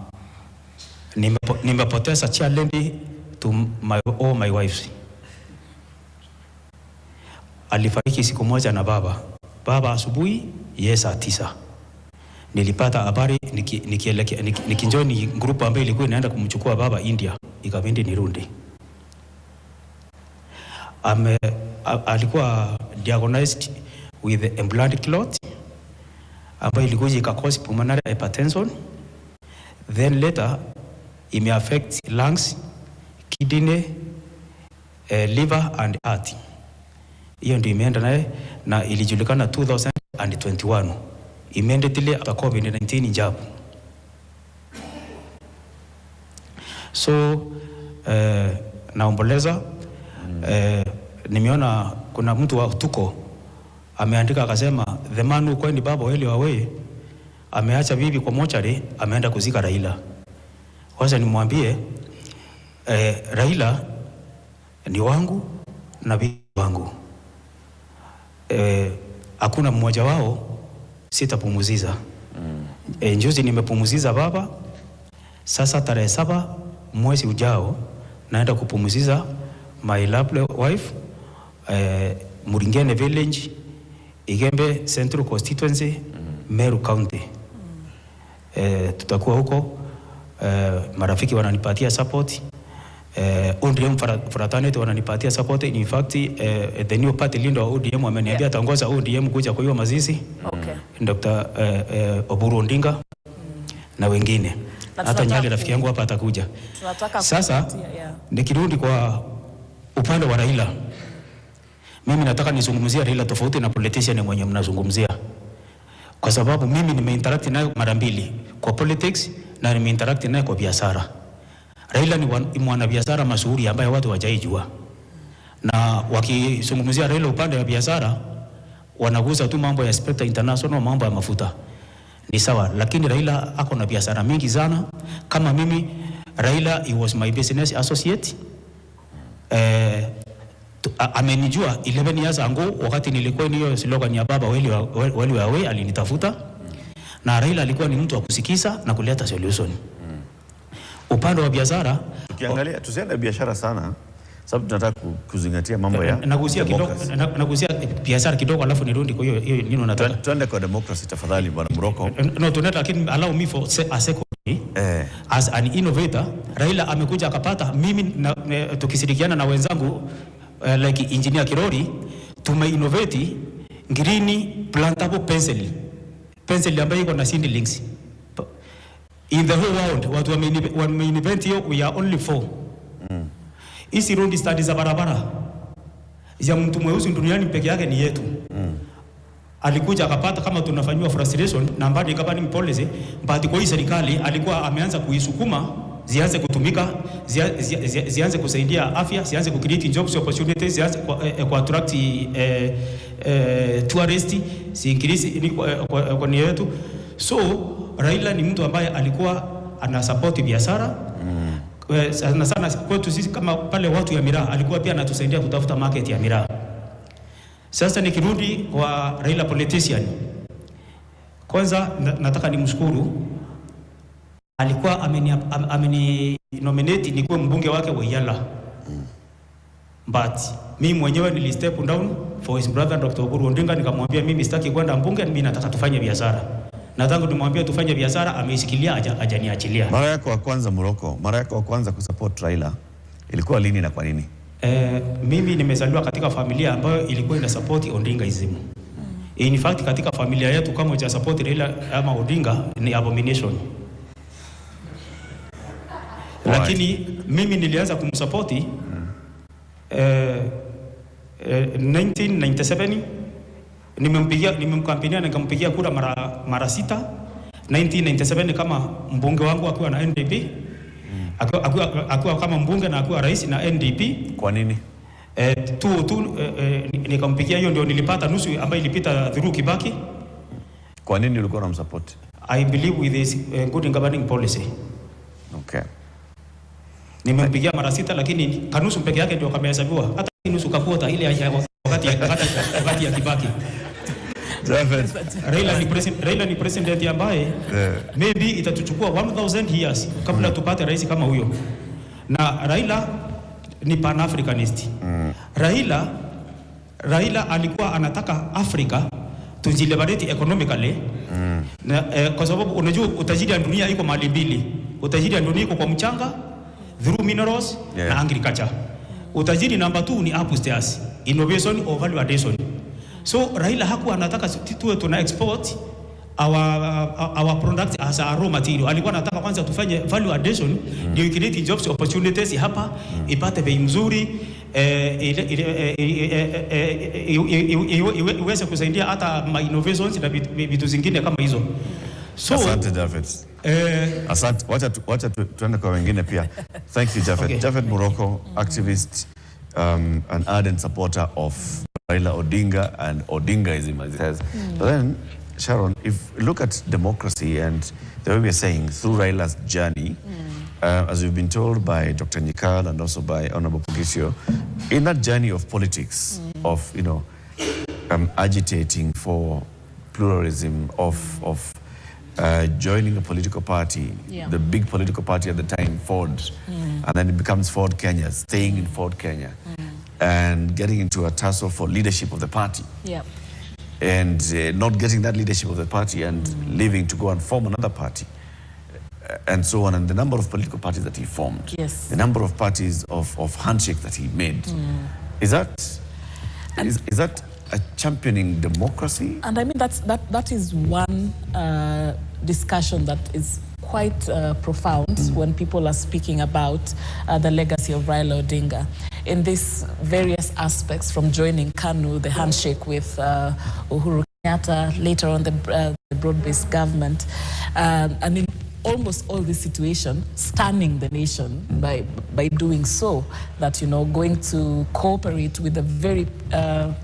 nimepoteza challenge to all my wives. Alifariki siku moja na baba asubuhi, saa 9. Nilipata habari nikinjoni group ambayo ilikuwa inaenda kumchukua baba India, ikabindi nirudi. Alikuwa diagnosed with a blood clot ambayo ilikuwa ikakosi pulmonary hypertension, then later it may affect lungs, kidney, liver and heart. Hiyo ndio imeenda naye na ilijulikana 2021 immediately after COVID-19 in Japan. So naomboleza. Nimeona kuna mtu wa Tuko ameandika akasema the man who coined Baba while you are away ameacha bibi kwa mochari, ameenda kuzika Raila. Kwanza nimwambie Raila ni wangu na bibi wangu. Hakuna mmoja wao sitapumuziza. Njuzi nimepumuziza baba, sasa tarehe 7 mwezi ujao naenda kupumuziza my lovely wife, Muringene Village, Igembe Central Constituency, Meru County. Tutakuwa huko, marafiki wananipatia support, ODM fraternity wananipatia support. In fact, the new party leader wa ODM ameniambia atangoza ODM kuja kwa hiyo mazishi. Okay. Dr. Oburu Ondinga na wengine. Hata Nyali rafiki yangu hapa atakuja. Sasa nikirudi kwa upande wa Raila, Mimi nataka nizungumzia Raila tofauti na politician mwenye mnazungumzia. Kwa sababu mimi nimeinteract naye mara mbili kwa politics na nimeinteract naye kwa biashara. Raila ni mwanabiashara mashuhuri ambaye watu hawajaijua. Na wakizungumzia Raila upande wa biashara wanagusa tu mambo ya Spectre International, mambo ya mafuta. Ni sawa, lakini Raila ako na biashara mingi sana. Kama mimi, Raila, he was my business associate. Amenijua 11 years ago wakati nilikuwa niyo slogan ya baba wali wawe alinitafuta. Na Raila alikuwa ni mtu wa kusikiza na kuleta solution. Upande wa biashara, tukiangalia tusiende biashara sana sababu tunataka kuzingatia mambo ya nagusia biashara kidogo alafu nirudi kwa hiyo nini unataka. Tuende kwa democracy tafadhali bwana Muroko. No, tunataka, lakini allow me for a second. As an innovator, Raila amekuja akapata mimi tukishirikiana na wenzangu like engineer Kirori tumeinnovate green plantable pencil ambayo iko na seedlings. In the whole world, watu wameinvent hiyo, we are only 4. Hizi road studies za barabara ya mtu mweusi duniani peke yake ni yetu. Alikuja akapata kama tunafanywa frustration na mbadi governing policy, but kwa hii serikali alikuwa ameanza kuisukuma zianze kutumika, zianze kusaidia afya, zianze ku create jobs opportunities, zianze kwa attract tourists, si increase kwa nia yetu. So Raila ni mtu ambaye alikuwa ana support biashara. Sana kwetu sisi kama pale watu ya miraa, alikuwa pia anatusaidia kutafuta market ya miraa. Sasa nikirudi kwa Raila politician, kwanza nataka nimshukuru, alikuwa ameni nominate nikuwe mbunge wake wa Yala. But mimi mwenyewe nili step down for his brother Dr. Oburu Odinga, nikamwambia mimi sitaki kwenda mbunge, mimi nataka tufanye biashara. Na tangu nimwambia tufanye biashara ameisikilia, hajaniachilia. Mara yako wa kwanza Muroko, mara yako wa kwanza kusupport Raila ilikuwa lini na kwa nini? Mimi nimezaliwa katika familia ambayo ilikuwa ina support Odingaism. In fact katika familia yetu kama uja support Raila ama Odinga ni abomination. Lakini mimi nilianza kumsupport 1997 nimemkampenia na nikampigia kura mara 6. 1997 kama mbunge wangu akiwa na NDP, akiwa kama mbunge na akiwa rais na NDP. Kwa nini? Nikampigia, hiyo ndio nilipata nusu ambayo ilipita through Kibaki. Kwa nini ulikuwa unamsupport? I believe with his good governing policy. Okay. Nimempigia mara 6 lakini kanusu peke yake ndio kamehesabiwa. Hata nusu kakuota ile wakati ya Kibaki. Raila ni president ambaye maybe itatuchukua 1000 years kabla tupate rais kama huyo. Na Raila ni pan-Africanist. Raila alikuwa anataka Afrika tujileverage economically. Na, kwa sababu unajua utajiri wa dunia iko mahali mbili. Utajiri wa dunia iko kwa mchanga through minerals na agriculture. Utajiri number 2 ni upstairs, innovation or value addition. So Raila hakuwa anataka tuwe tuna export our products as a raw material. Alikuwa anataka kwanza tufanye value addition, ndio create jobs opportunities hapa, ipate bei mzuri, iweze kusaidia hata ma innovations na vitu zingine kama hizo. So asante David. Asante, wacha tuende kwa wengine pia. Thank you David. Okay. David Muroko, activist, an ardent supporter of Raila Odinga and Odingaism, as it says. But then, Sharon, if you look at democracy and the way we are saying through Raila's journey, as we've been told by Dr. Nikal and also by Honorable Pugisio, in that journey of politics, of agitating for pluralism, of joining a political party, the big political party at the time, Ford, and then it becomes Ford Kenya, staying in Ford Kenya, and getting into a tussle for leadership of the party, and not getting that leadership of the party and leaving to go and form another party, and so on, and the number of political parties that he formed, the number of parties of handshake that he made, is that a championing democracy? And I mean that is one discussion that is quite profound when people are speaking about the legacy of Raila Odinga. in these various aspects, from joining KANU, the handshake with Uhuru Kenyatta, later on the broad-based government, and in almost all this situation, stunning the nation by doing so, that, you know, going to cooperate with the very,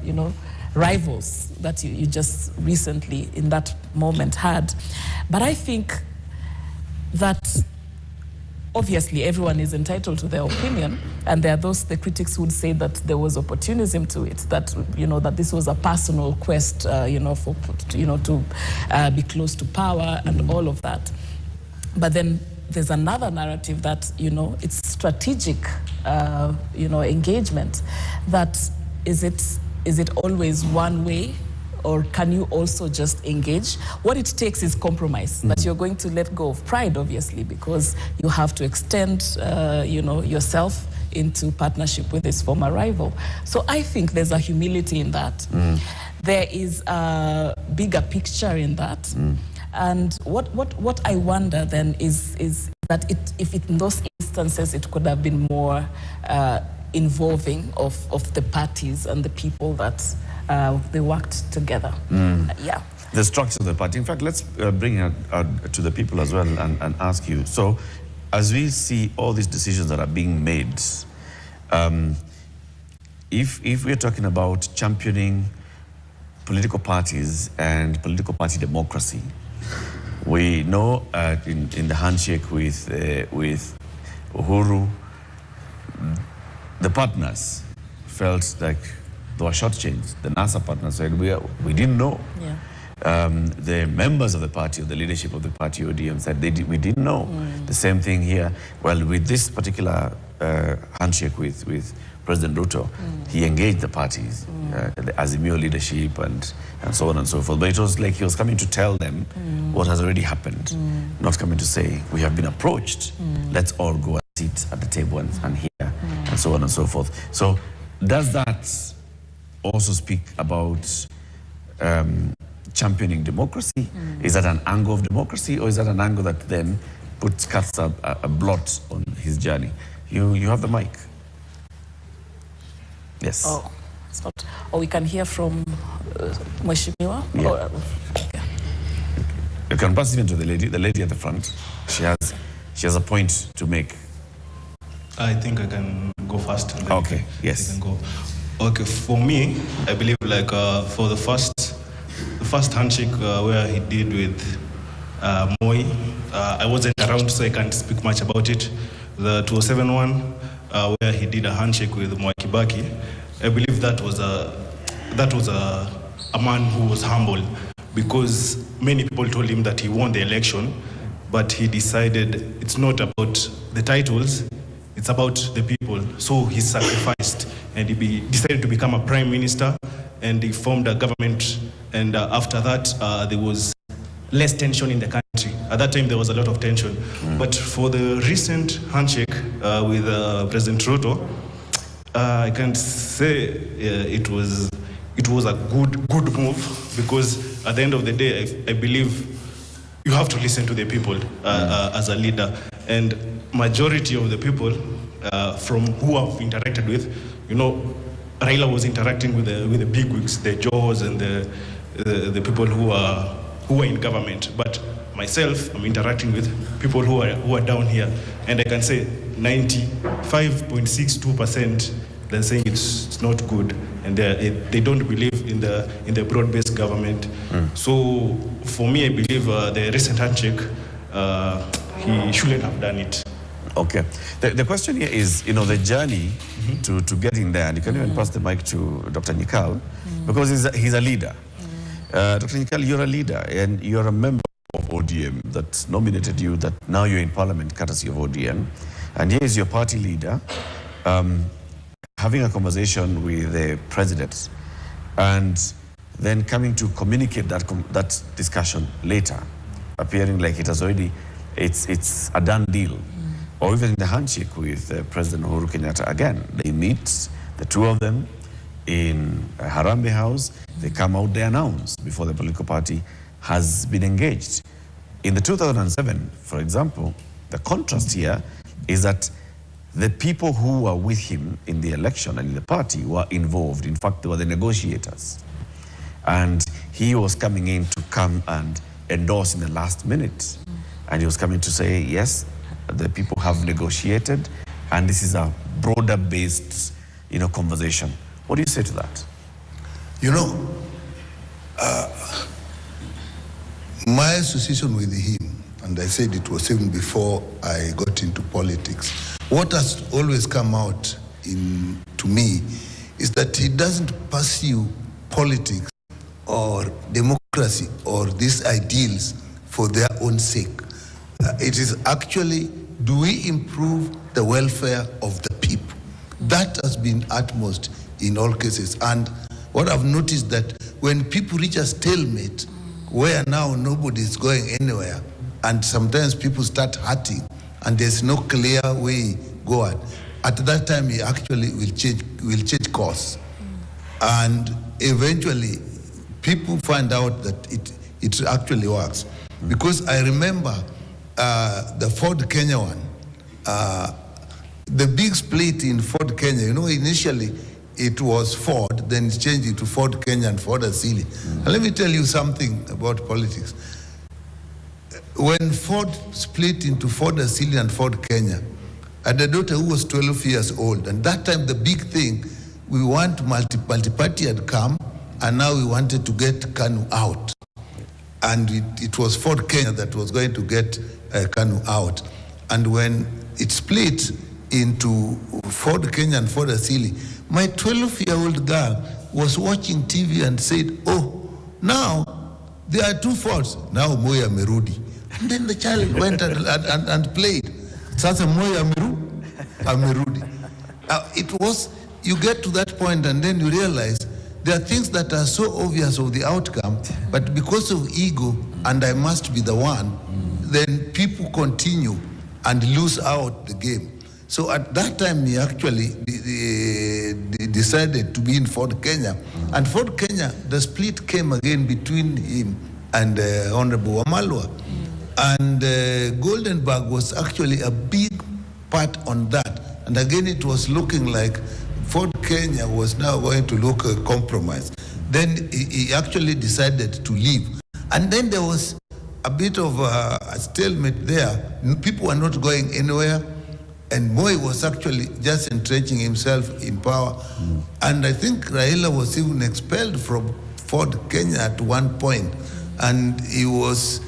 you know, rivals that you just recently in that moment had. But I think that obviously everyone is entitled to their opinion, and there are the critics would say that there was opportunism to it, that, you know, that this was a personal quest, you know, for, you know, to be close to power and all of that. But then there's another narrative that, you know, it's strategic, you know, engagement. That is it always one way, or can you also just engage? What it takes is compromise, that you're going to let go of pride, obviously, because you have to extend, you know, yourself into partnership with this former rival. So I think there's a humility in that. There is a bigger picture in that. And what I wonder then is that if in those instances it could have been more involving of the parties and the people that they worked together. Yeah. The structure of the party. In fact, let's bring it to the people as well and ask you. So, as we see all these decisions that are being made, if we're talking about championing political parties and political party democracy, we know in the handshake with Uhuru, the partners felt like they were shortchanged. The NASA partners said, we didn't know. Yeah. The members of the party, or the leadership of the party, ODM, said we didn't know. The same thing here. Well, with this particular handshake with President Ruto, he engaged the parties, the Azimio leadership and so on and so forth. But it was like he was coming to tell them what has already happened, not coming to say, we have been approached, let's all go and sit at the table and hear, and so on and so forth. So does that also speak about championing democracy? Is that an angle of democracy, or is that an angle that then casts a blot on his journey? You have the mic. Yes. Oh, it's not. Or we can hear from Mheshimiwa. Yeah. Or, yeah. You can pass even to the lady at the front. She has a point to make. I think I can go first. Okay. Yes. I can go. Okay. For me, I believe like for the first handshake where he did with Moi, I wasn't around, so I can't speak much about it. The 2007 one, where he did a handshake with Mwai Kibaki, I believe that was a man who was humble, because many people told him that he won the election, but he decided it's not about the titles, it's about the people. So he sacrificed, and he decided to become a prime minister, and he formed a government, and after that there was less tension in the country. At that time there was a lot of tension. But for the recent handshake with President Ruto, I can say it was a good move, because at the end of the day, I believe you have to listen to the people as a leader. And majority of the people from who I've interacted with, you know, Raila was interacting with the bigwigs, the Jaws and the people who are in government. But myself, I'm interacting with people who are down here, and I can say 95.62% they're saying it's not good, and they don't believe in the broad-based government. So for me, I believe the recent handshake, he shouldn't have done it. Okay. The question here is, you know, the journey to getting there, and you can even pass the mic to Dr. Nikal, because he's a leader. Dr. Nikal, you're a leader, and you're a member of ODM that nominated you, that now you're in parliament courtesy of ODM, and here is your party leader having a conversation with the president, and then coming to communicate that discussion later, appearing like it's a done deal. Or even in the handshake with President Uhuru Kenyatta, again, they meet, the two of them, in Harambee House. They come out, they announce before the political party has been engaged. In the 2007, for example, the contrast here is that the people who were with him in the election and in the party were involved. In fact, they were the negotiators. And he was coming in to come and endorse in the last minute. And he was coming to say, yes, the people have negotiated, and this is a broader-based, conversation. What do you say to that? My association with him, and I said it was even before I got into politics, what has always come out to me is that he doesn't pursue politics or democracy or these ideals for their own sake. It is actually, do we improve the welfare of the people? That has been utmost in all cases. And what I've noticed that when people reach a stalemate, where now nobody is going anywhere, and sometimes people start hurting, and there's no clear way going, at that time he actually will change course. And eventually, people find out that it actually works. Because I remember the Ford Kenya one, the big split in Ford Kenya, initially it was Ford, then it changed to Ford Kenya and Ford Asili. And let me tell you something about politics. When Ford split into Ford Asili and Ford Kenya, I had a daughter who was 12 years old, and that time the big thing, we want multi-party had come, and now we wanted to get KANU out. And it was Ford Kenya that was going to get KANU out. And when it split into Ford Kenya and Ford Asili, my 12-year-old girl was watching TV and said, oh, now there are two Fords. Now Moi amerudi. And then the child went and played. Sasa Moi amerudi. It was, you get to that point and then you realize there are things that are so obvious of the outcome, but because of ego and I must be the one, then people continue and lose out the game. So at that time, he actually decided to be in Ford Kenya. And Ford Kenya, the split came again between him and Honorable Wamalwa. And Goldenberg was actually a big part on that. And again, it was looking like Ford Kenya was now going to look a compromise. Then he actually decided to leave. And then there was a bit of a stalemate there. People were not going anywhere. And Moi was actually just entrenching himself in power. And I think Raila was even expelled from Ford Kenya at one point. And he was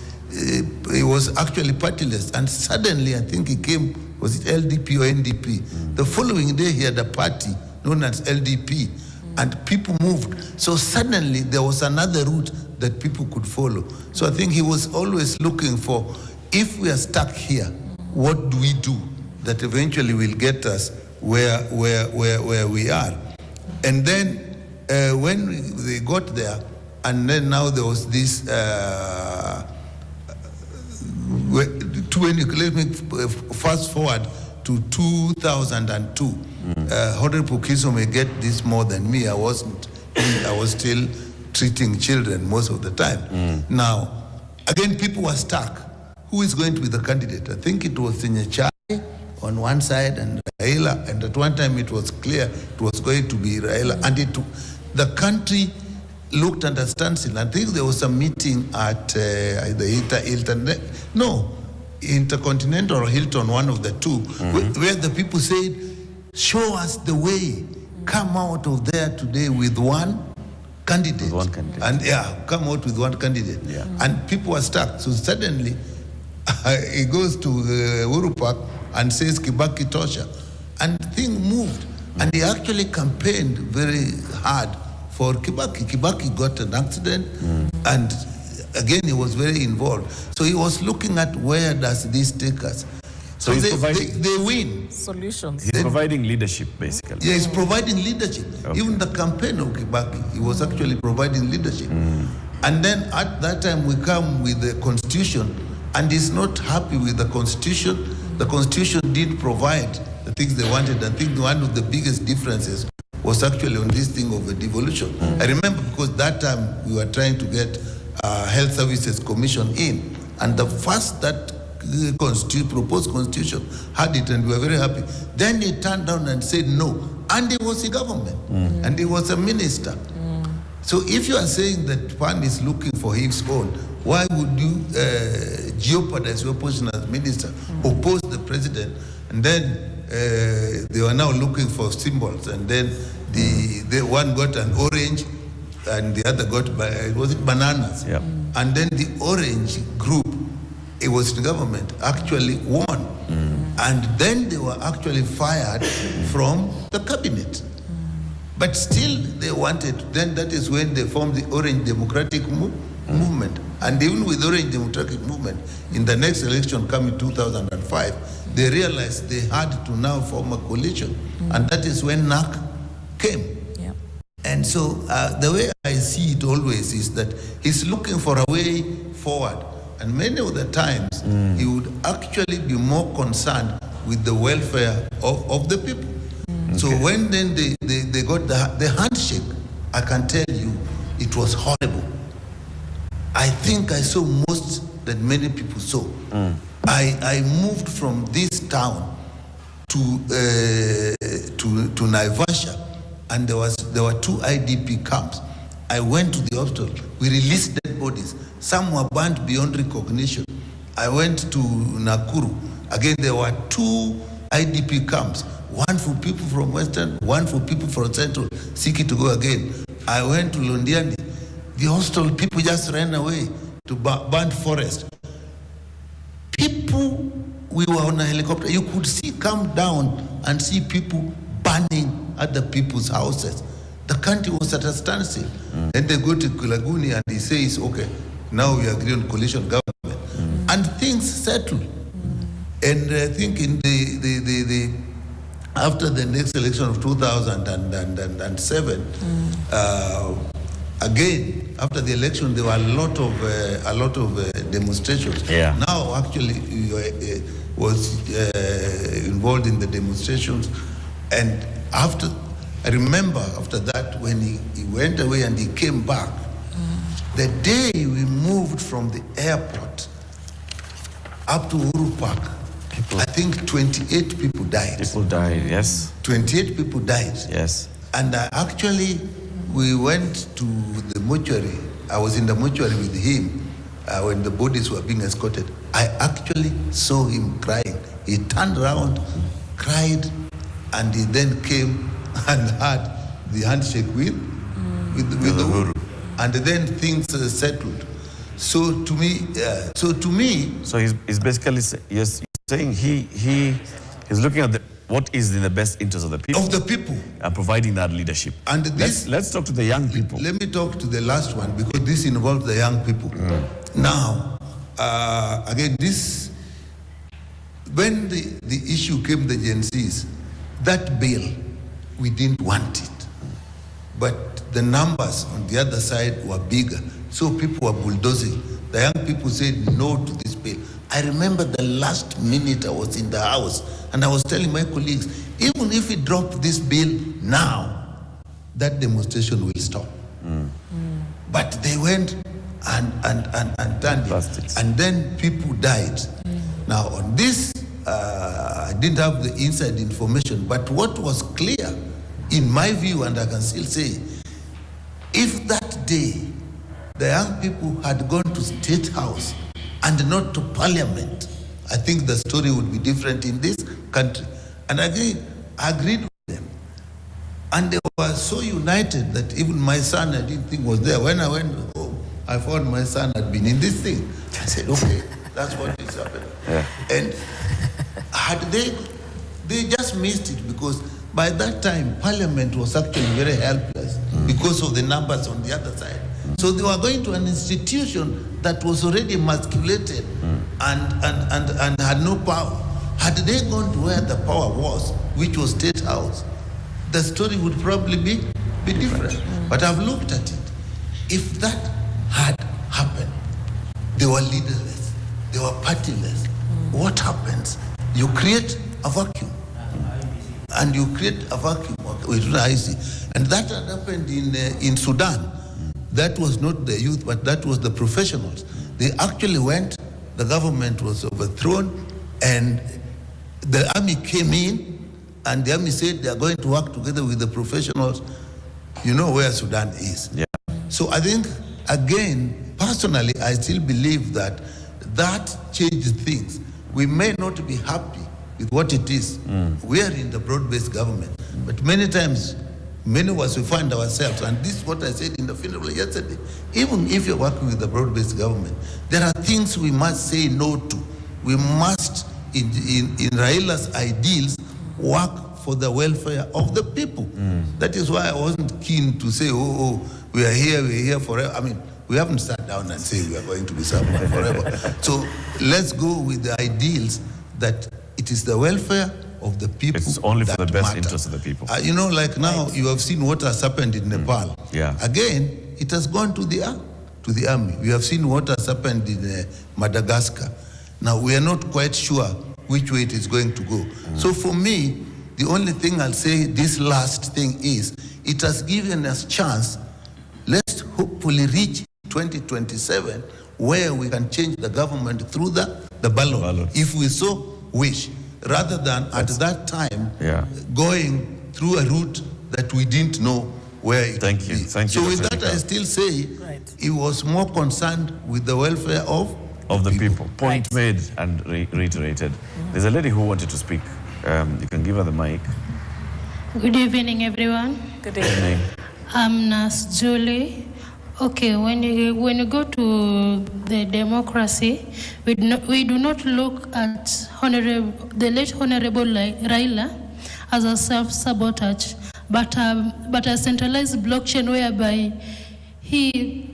actually partyless. And suddenly, I think he came, was it LDP or NDP? The following day, he had a party known as LDP. And people moved. So suddenly, there was another route that people could follow. So I think he was always looking for, if we are stuck here, what do we do that eventually will get us where we are? And then when they got there, and then now there was this, let me fast forward to 2002. Honorable Kiso may get this more than me. I wasn't. I was still treating children most of the time. Now, again, people were stuck. Who is going to be the candidate? I think it was Nyachai on one side and Raila, and at one time it was clear it was going to be Raila, and the country looked at a standstill. I think there was a meeting at either Hilton, Intercontinental or Hilton, one of the two, where the people said, show us the way, come out of there today with one candidate. With one candidate. And come out with one candidate. Yeah. And people were stuck. So suddenly, he goes to Uhuru Park and says Kibaki Tosha, and the thing moved. And he actually campaigned very hard for Kibaki. Kibaki got an accident, and again he was very involved. So he was looking at where does this take us. So they win. Solutions. He's providing leadership, basically. Yeah, he's providing leadership. Okay. Even the campaign of Kibaki, he was actually providing leadership. And then at that time we come with the constitution, and he's not happy with the constitution. The constitution did provide the things they wanted. I think one of the biggest differences was actually on this thing of a devolution. I remember because that time we were trying to get Health Services Commission in, and the first that proposed constitution, had it, and we were very happy. Then he turned down and said no, and he was in government, and he was a minister. So if you are saying that one is looking for his own, why would you jeopardize your position as minister, oppose the president, and then they were now looking for symbols, and then the one got an orange, and the other got, was it bananas? Yeah. And then the orange group, it was the government, actually won. And then they were actually fired from the cabinet. But still they wanted, then that is when they formed the Orange Democratic Movement. And even with Orange Democratic Movement, in the next election coming 2005, they realized they had to now form a coalition. And that is when NAC came. And so the way I see it always is that he's looking for a way forward. And many of the times, he would actually be more concerned with the welfare of the people. So when then they got the handshake, I can tell you, it was horrible. I think I saw most that many people saw. I moved from this town to Naivasha, and there were 2 IDP camps. I went to the hospital. We released dead bodies. Some were burnt beyond recognition. I went to Nakuru. Again, there were 2 IDP camps. One for people from Western, one for people from Central, seeking to go again. I went to Londiani. The hostel people just ran away to burnt forest. People, we were on a helicopter. You could see, come down and see people burning other people's houses. The country was at a standstill. Then they go to Kulaguni and he says, okay, now we agree on coalition government. And things settled. And I think in the after the next election of 2007, again, after the election, there were a lot of demonstrations. Yeah. Now, actually, was involved in the demonstrations, and I remember after that when he went away and he came back. The day we moved from the airport up to Uhuru Park, I think 28 people died. People died, yes. 28 people died. Yes. And we went to the mortuary. I was in the mortuary with him when the bodies were being escorted. I actually saw him crying. He turned around, cried, and he then came and had the handshake with Uhuru. And then things settled. So to me, So he's basically saying he's looking at what is in the best interest of the people. Of the people. And providing that leadership. And this, let's talk to the young people. Let me talk to the last one, because this involves the young people. Now, again, when the issue came, the Gen Zs, that bill, we didn't want it. But the numbers on the other side were bigger. So people were bulldozing. The young people said no to this bill. I remember the last minute I was in the house and I was telling my colleagues, even if we drop this bill now, that demonstration will stop. But they went and done it. And then people died. Now on this, I didn't have the inside information, but what was clear in my view, and I can still say, if that day the young people had gone to State House and not to Parliament, I think the story would be different in this country. And again, I agreed with them. And they were so united that even my son, I didn't think was there. When I went home, I found my son had been in this thing. I said, okay, that's what is happening. Yeah. And had they just missed it, because by that time, Parliament was actually very helpless because of the numbers on the other side. So they were going to an institution that was already emasculated and had no power. Had they gone to where the power was, which was State House, the story would probably be different. But I've looked at it. If that had happened, they were leaderless, they were partyless. What happens? You create a vacuum. And you create a vacuum with IC. And that had happened in Sudan. That was not the youth, but that was the professionals. They actually went, the government was overthrown, and the army came in, and the army said they are going to work together with the professionals. You know where Sudan is. Yeah. So I think, again, personally, I still believe that changed things. We may not be happy with what it is. We are in the broad-based government, but many times, many of us, we find ourselves, and this is what I said in the funeral yesterday, even if you're working with the broad-based government, there are things we must say no to. We must, in Raila's ideals, work for the welfare of the people. That is why I wasn't keen to say, we're here forever. I mean, we haven't sat down and said we are going to be someone forever. So let's go with the ideals that it is the welfare of the people. It's only for the best matter. interest of the people. You know, like now, you have seen what has happened in Nepal. Yeah. Again, it has gone to the army. We have seen what has happened in Madagascar. Now, we are not quite sure which way it is going to go. So for me, the only thing I'll say, this last thing is, it has given us chance. Let's hopefully reach 2027, where we can change the government through the ballot, if we so wish, rather than at that time going through a route that we didn't know where it would be. Thank you. So with that, I still say he was more concerned with the welfare of the people. Point made and reiterated. There's a lady who wanted to speak. You can give her the mic. Good evening, everyone. Good evening. I'm Nurse Julie. Okay, when you go to the democracy, we do not look at the late Honorable Raila as a self-sabotage, but a centralized blockchain whereby he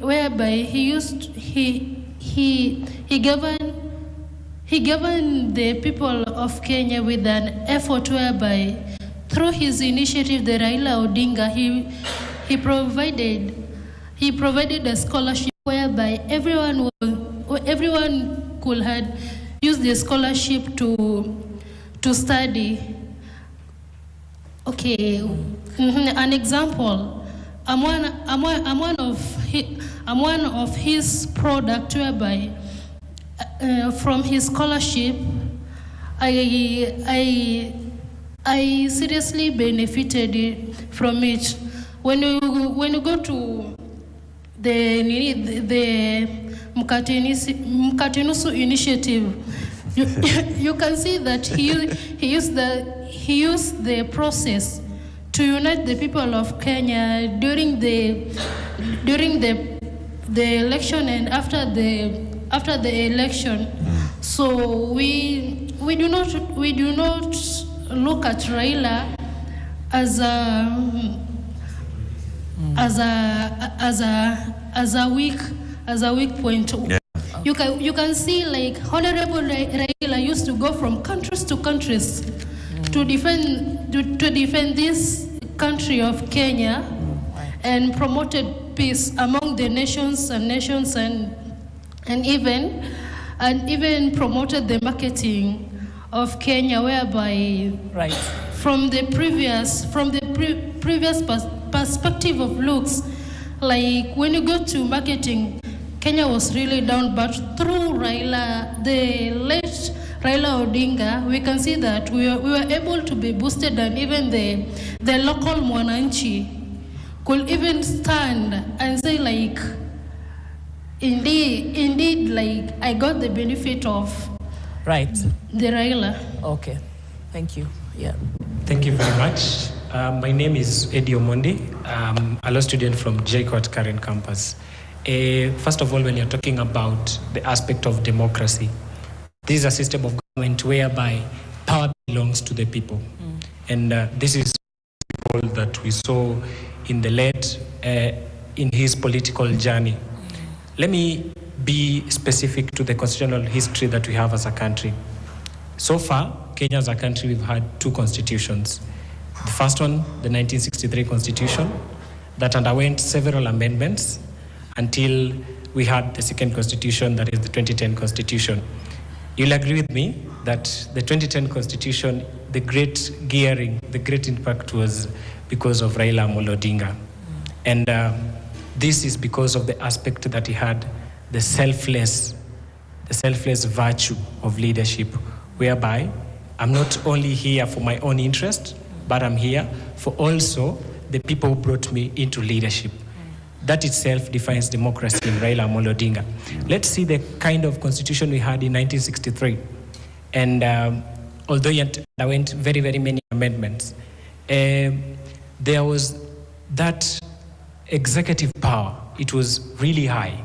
governed the people of Kenya with an effort whereby through his initiative, the Raila Odinga, he provided a scholarship whereby everyone could had used the scholarship to study. Okay, an example. I'm one of his product whereby from his scholarship, I seriously benefited from it. When you go to the Mkatenusu initiative, you can see that he used the process to unite the people of Kenya during the election and after the election. So we do not look at Raila as a weak point. Yeah. You can see like Honorable Raila used to go from countries to countries to defend this country of Kenya and promoted peace among the nations and even promoted the marketing of Kenya, whereby from the previous perspective of looks, like when you go to marketing, Kenya was really down, but through Raila, the late Raila Odinga, we can see that we were able to be boosted, and even the local mwananchi could even stand and say like, indeed, like I got the benefit of the Raila. Okay, thank you. Yeah. Thank you very much. My name is Eddie Omondi. I'm a law student from JKUAT Karen campus. First of all, when you're talking about the aspect of democracy, this is a system of government whereby power belongs to the people. And this is all that we saw in the late, in his political journey. Let me be specific to the constitutional history that we have as a country. So far, Kenya as a country, we've had two constitutions. The first one, the 1963 constitution, that underwent several amendments until we had the second constitution, that is the 2010 constitution. You'll agree with me that the 2010 constitution, the great gearing, the great impact was because of Raila Amolo Odinga. And this is because of the aspect that he had, the selfless the selfless virtue of leadership, whereby I'm not only here for my own interest, but I'm here for also the people who brought me into leadership. That itself defines democracy in Raila Amolo Odinga. Let's see the kind of constitution we had in 1963. And although it underwent very, very many amendments, there was that executive power. It was really high.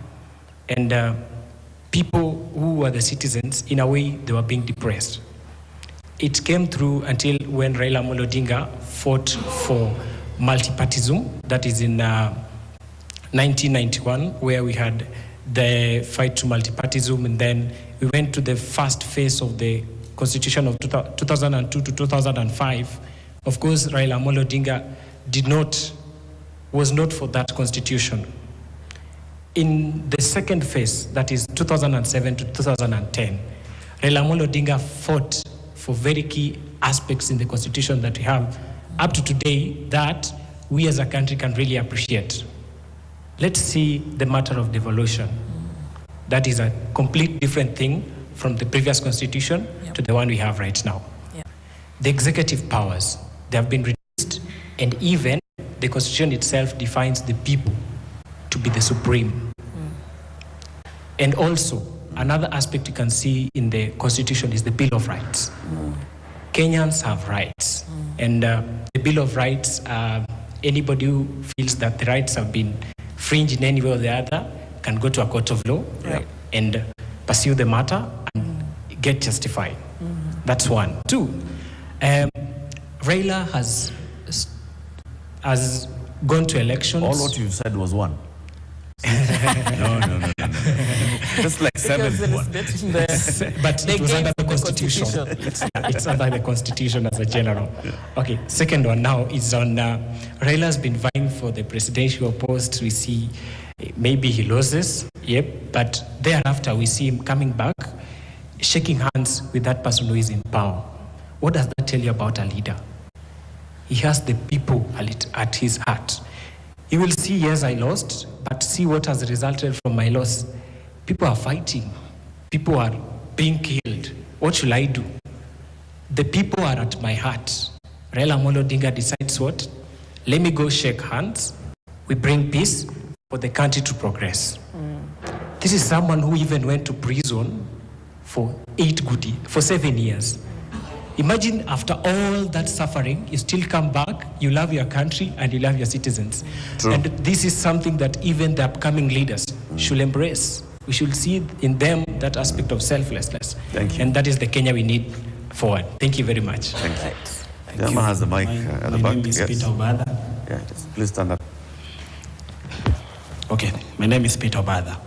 And people who were the citizens, in a way, they were being depressed. It came through until when Raila Amolo Odinga fought for multipartyism, that is in 1991, where we had the fight to multipartyism, and then we went to the first phase of the constitution of 2002 to 2005. Of course, Raila Amolo Odinga was not for that constitution. In the second phase, that is 2007 to 2010, Raila Amolo Odinga fought for very key aspects in the constitution that we have up to today that we as a country can really appreciate. Let's see the matter of devolution. That is a complete different thing from the previous constitution to the one we have right now. The executive powers, they have been reduced, and even the constitution itself defines the people to be the supreme. And also, another aspect you can see in the constitution is the Bill of Rights. Kenyans have rights, and the Bill of Rights, anybody who feels that the rights have been fringed in any way or the other can go to a court of law and pursue the matter and get justified. That's one. Two, Raila has gone to elections. All what you said was one. No. Just like seven. But it was under the constitution. It's under the constitution as a general. Okay, second one now is on Raila's been vying for the presidential post. We see maybe he loses, but thereafter we see him coming back, shaking hands with that person who is in power. What does that tell you about a leader? He has the people at his heart. He will see, yes, I lost, but see what has resulted from my loss. People are fighting. People are being killed. What should I do? The people are at my heart. Raila Amolo Odinga decides what? Let me go shake hands. We bring peace for the country to progress. This is someone who even went to prison for 7 years. Imagine after all that suffering, you still come back, you love your country and you love your citizens. True. And this is something that even the upcoming leaders should embrace. We should see in them that aspect of selflessness. Thank you. And that is the Kenya we need forward. Thank you very much. Thank you. The man has the mic at the back. My name is Peter Obada. Yeah, please stand up. Okay, my name is Peter Obada.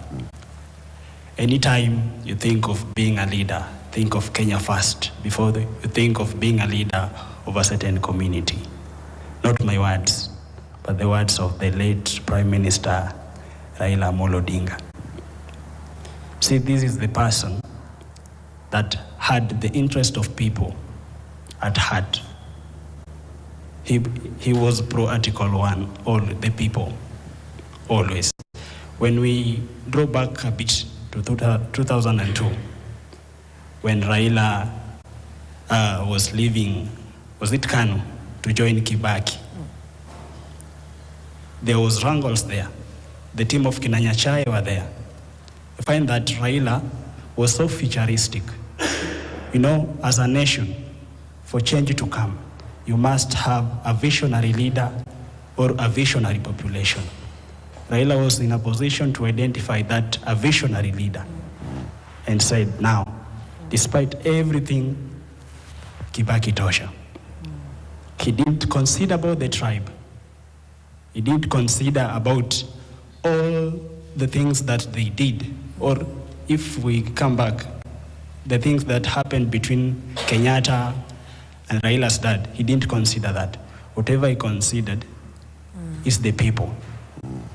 Anytime you think of being a leader, think of Kenya first before you think of being a leader of a certain community. Not my words, but the words of the late Prime Minister Raila Amolo Odinga. See, this is the person that had the interest of people at heart. He was pro-Article 1, all the people, always. When we draw back a bit to 2002, when Raila was leaving, was it Kanu, to join Kibaki, there was wrangles there. The team of Kinanyachai were there. I find that Raila was so futuristic. You know, as a nation, for change to come, you must have a visionary leader or a visionary population. Raila was in a position to identify that a visionary leader and said, now, despite everything, Kibaki tosha. He didn't consider about the tribe. He didn't consider about all the things that they did, or if we come back, the things that happened between Kenyatta and Raila's dad. He didn't consider that. Whatever he considered is the people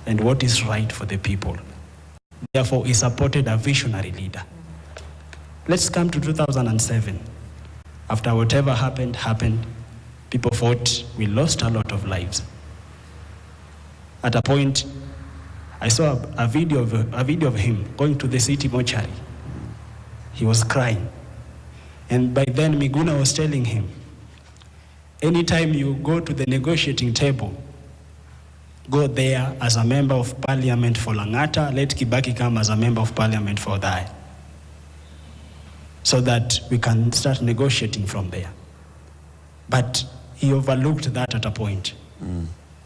and what is right for the people. Therefore, he supported a visionary leader. Let's come to 2007. After whatever happened, people fought, we lost a lot of lives. At a point, I saw a video of him going to the city mortuary He was crying. And by then, Miguna was telling him, anytime you go to the negotiating table, go there as a member of parliament for Langata, let Kibaki come as a member of parliament for Thai, so that we can start negotiating from there. But he overlooked that at a point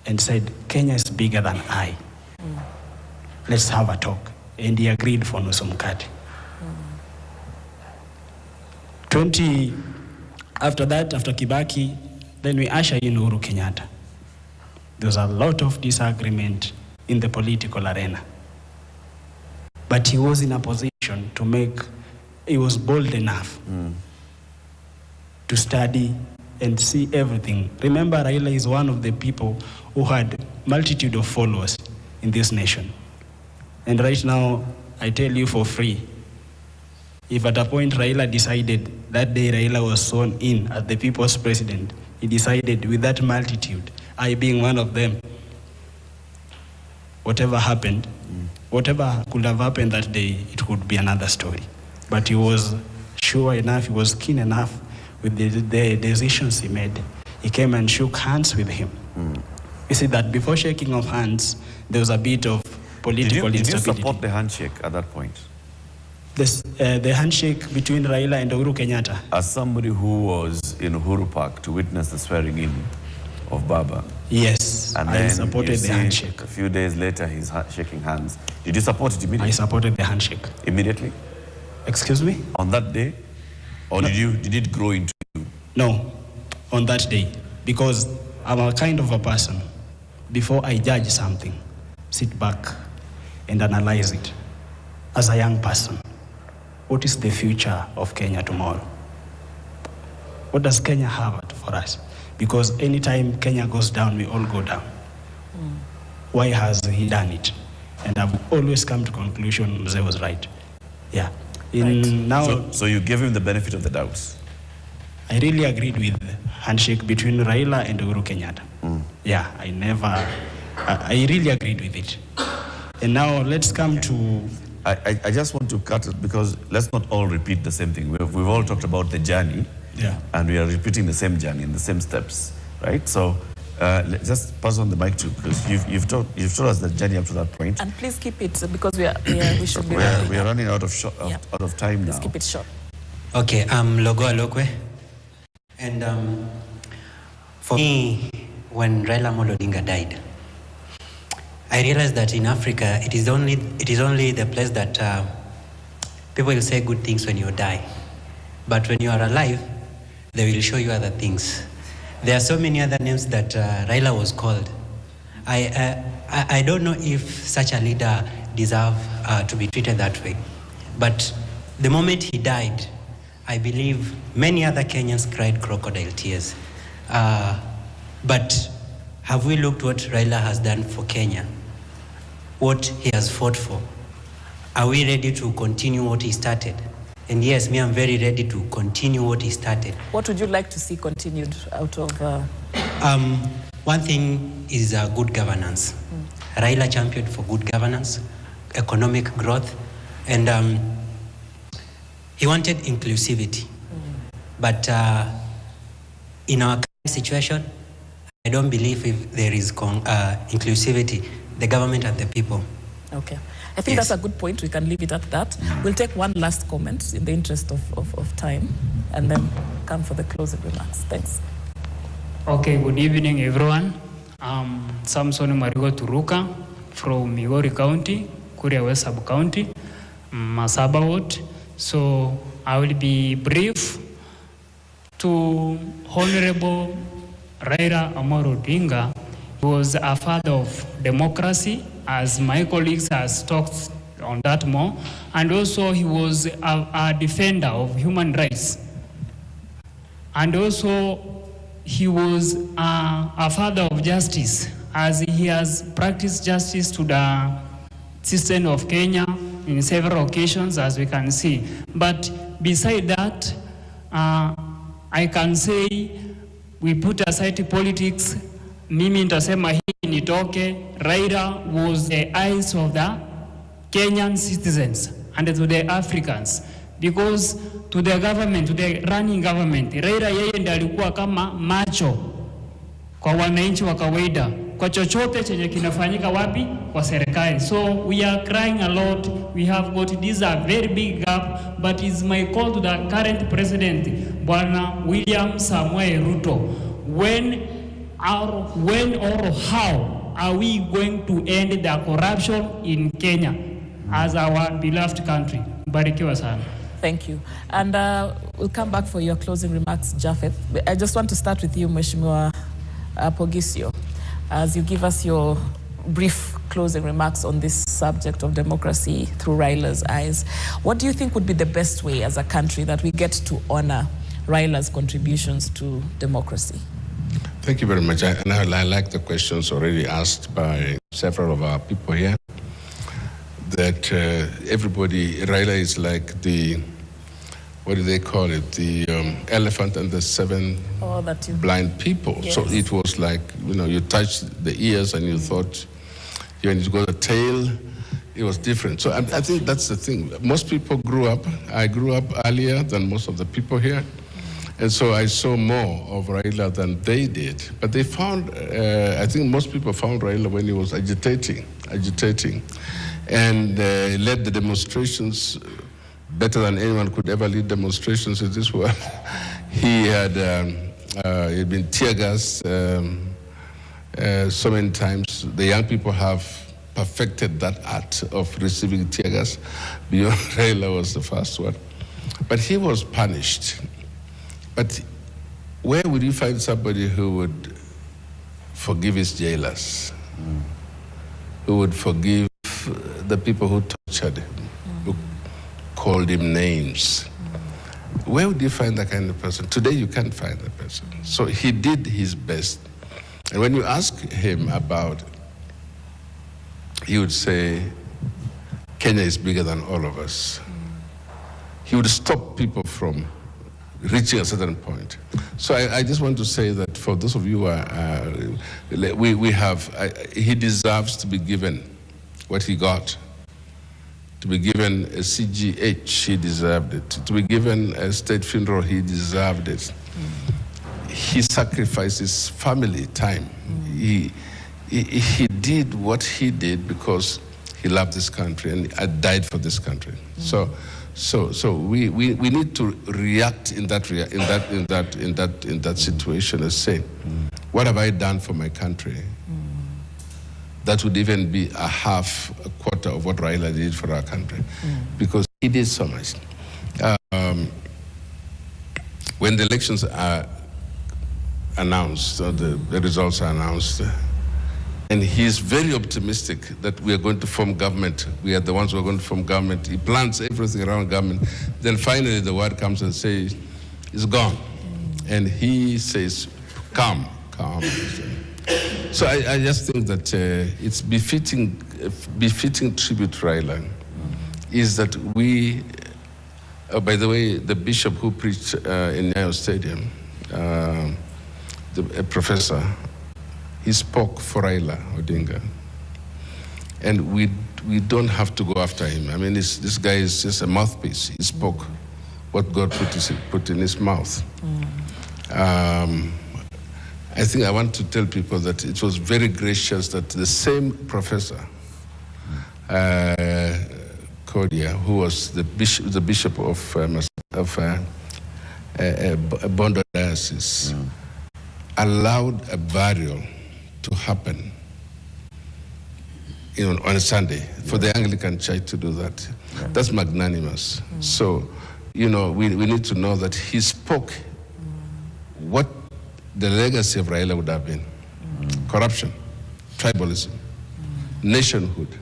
and said, Kenya is bigger than I. Let's have a talk. And he agreed for nusu mkate. 20, after that, after Kibaki, then we usher in Uhuru Kenyatta. There was a lot of disagreement in the political arena. But he was in a position to make, he was bold enough to study and see everything. Remember, Raila is one of the people who had multitude of followers in this nation. And right now, I tell you for free, if at a point Raila decided, that day Raila was sworn in as the people's president, he decided with that multitude, I being one of them, whatever happened, whatever could have happened that day, it would be another story. But he was sure enough, he was keen enough with the decisions he made. He came and shook hands with him. You see that before shaking of hands, there was a bit of political instability. Did you support the handshake at that point? The handshake between Raila and Uhuru Kenyatta? As somebody who was in Uhuru Park to witness the swearing in of Baba. Yes, and I then supported the handshake. A few days later, he's shaking hands. Did you support it immediately? I supported the handshake. Immediately? Excuse me? On that day? Or No. did it grow into you? No, on that day. Because I'm a kind of a person, before I judge something, sit back and analyze it. As a young person, what is the future of Kenya tomorrow? What does Kenya have for us? Because anytime Kenya goes down, we all go down. Why has he done it? And I've always come to conclusion Mzee was right. Yeah. Now, so you gave him the benefit of the doubt? I really agreed with the handshake between Raila and Uhuru Kenyatta. Yeah, I really agreed with it. And now let's come to... I just want to cut it because let's not all repeat the same thing. We've all talked about the journey, and we are repeating the same journey and the same steps, right? So let's just pass on the mic to, because you've told us the journey up to that point. And please keep it because we should be we are running out of time now. Let's keep it short. Okay, I'm Logo Alokwe, and for me, when Raila Amolo Odinga died, I realized that in Africa, it is only the place that people will say good things when you die. But when you are alive, they will show you other things. There are so many other names that Raila was called. I don't know if such a leader deserves to be treated that way. But the moment he died, I believe many other Kenyans cried crocodile tears. But have we looked what Raila has done for Kenya? What he has fought for? Are we ready to continue what he started? And yes, I'm very ready to continue what he started. What would you like to see continued out of... One thing is good governance. Raila championed for good governance, economic growth, and he wanted inclusivity. But in our current situation, I don't believe if there is inclusivity, the government and the people. Okay. I think that's a good point. We can leave it at that. We'll take one last comment in the interest of time and then come for the closing remarks. Thanks. Okay, good evening, everyone. I'm Samson Marigo Turuka from Migori County, Kuria West Sub-County, Masaba Ward. So I will be brief. To Honorable Raila Amolo Odinga, he was a father of democracy, as my colleagues has talked on that more, and also he was a defender of human rights. And also he was a father of justice, as he has practiced justice to the system of Kenya in several occasions, as we can see. But beside that, I can say we put aside politics. Mimi nitasema hii nitoke. Raila was the eyes of the Kenyan citizens and to the Africans, because to the government, to the running government, Raila yeye ndiye alikuwa kama macho kwa wananchi wa kawaida, kwa chochote chenye kinafanyika wapi kwa serikali. So we are crying a lot. We have got this a very big gap, but it's my call to the current president, Bwana William Samoei Ruto, when or how are we going to end the corruption in Kenya as our beloved country? Barikiwa sana. Thank you. And we'll come back for your closing remarks, Japheth. I just want to start with you, Mheshimiwa Pogisio, as you give us your brief closing remarks on this subject of democracy through Raila's eyes. What do you think would be the best way as a country that we get to honor Raila's contributions to democracy? Thank you very much. I like the questions already asked by several of our people here, that everybody, Raila is like the, what do they call it? The elephant and the seven blind people. Yes. So it was like, you touched the ears and you thought, when you got a tail, it was different. So I think that's the thing. Most people I grew up earlier than most of the people here. And so I saw more of Raila than they did. But they found, I think most people found Raila when he was agitating, and led the demonstrations better than anyone could ever lead demonstrations in this world. He had he'd been tear gassed so many times. The young people have perfected that art of receiving tear gas. Beyond Raila was the first one. But he was punished. But where would you find somebody who would forgive his jailers, who would forgive the people who tortured him, who called him names? Where would you find that kind of person? Today you can't find that person. So he did his best. And when you ask him about, he would say, Kenya is bigger than all of us. He would stop people from reaching a certain point. So I just want to say that for those of you who are, he deserves to be given what he got. To be given a CGH, he deserved it. To be given a state funeral, he deserved it. He sacrificed his family time. He did what he did because he loved this country and died for this country. So we need to react in that situation and say, what have I done for my country? That would even be a quarter of what Raila did for our country, because he did so much. When the elections are announced, the results are announced, and he's very optimistic that we are going to form government. We are the ones who are going to form government. He plans everything around government. Then finally the word comes and says, it's gone. And he says, calm. So I just think that it's befitting tribute to Raila is that we, by the way, the bishop who preached in Nyayo Stadium, a professor, he spoke for Raila Odinga. And we don't have to go after him. I mean, this guy is just a mouthpiece. He spoke what God put in his mouth. I think I want to tell people that it was very gracious that the same professor, Kodia, who was the bishop of Bondo Diocese, allowed a burial to happen on a Sunday for the Anglican Church to do that. That's magnanimous. So, we need to know that he spoke what the legacy of Raila would have been. Corruption, tribalism, nationhood.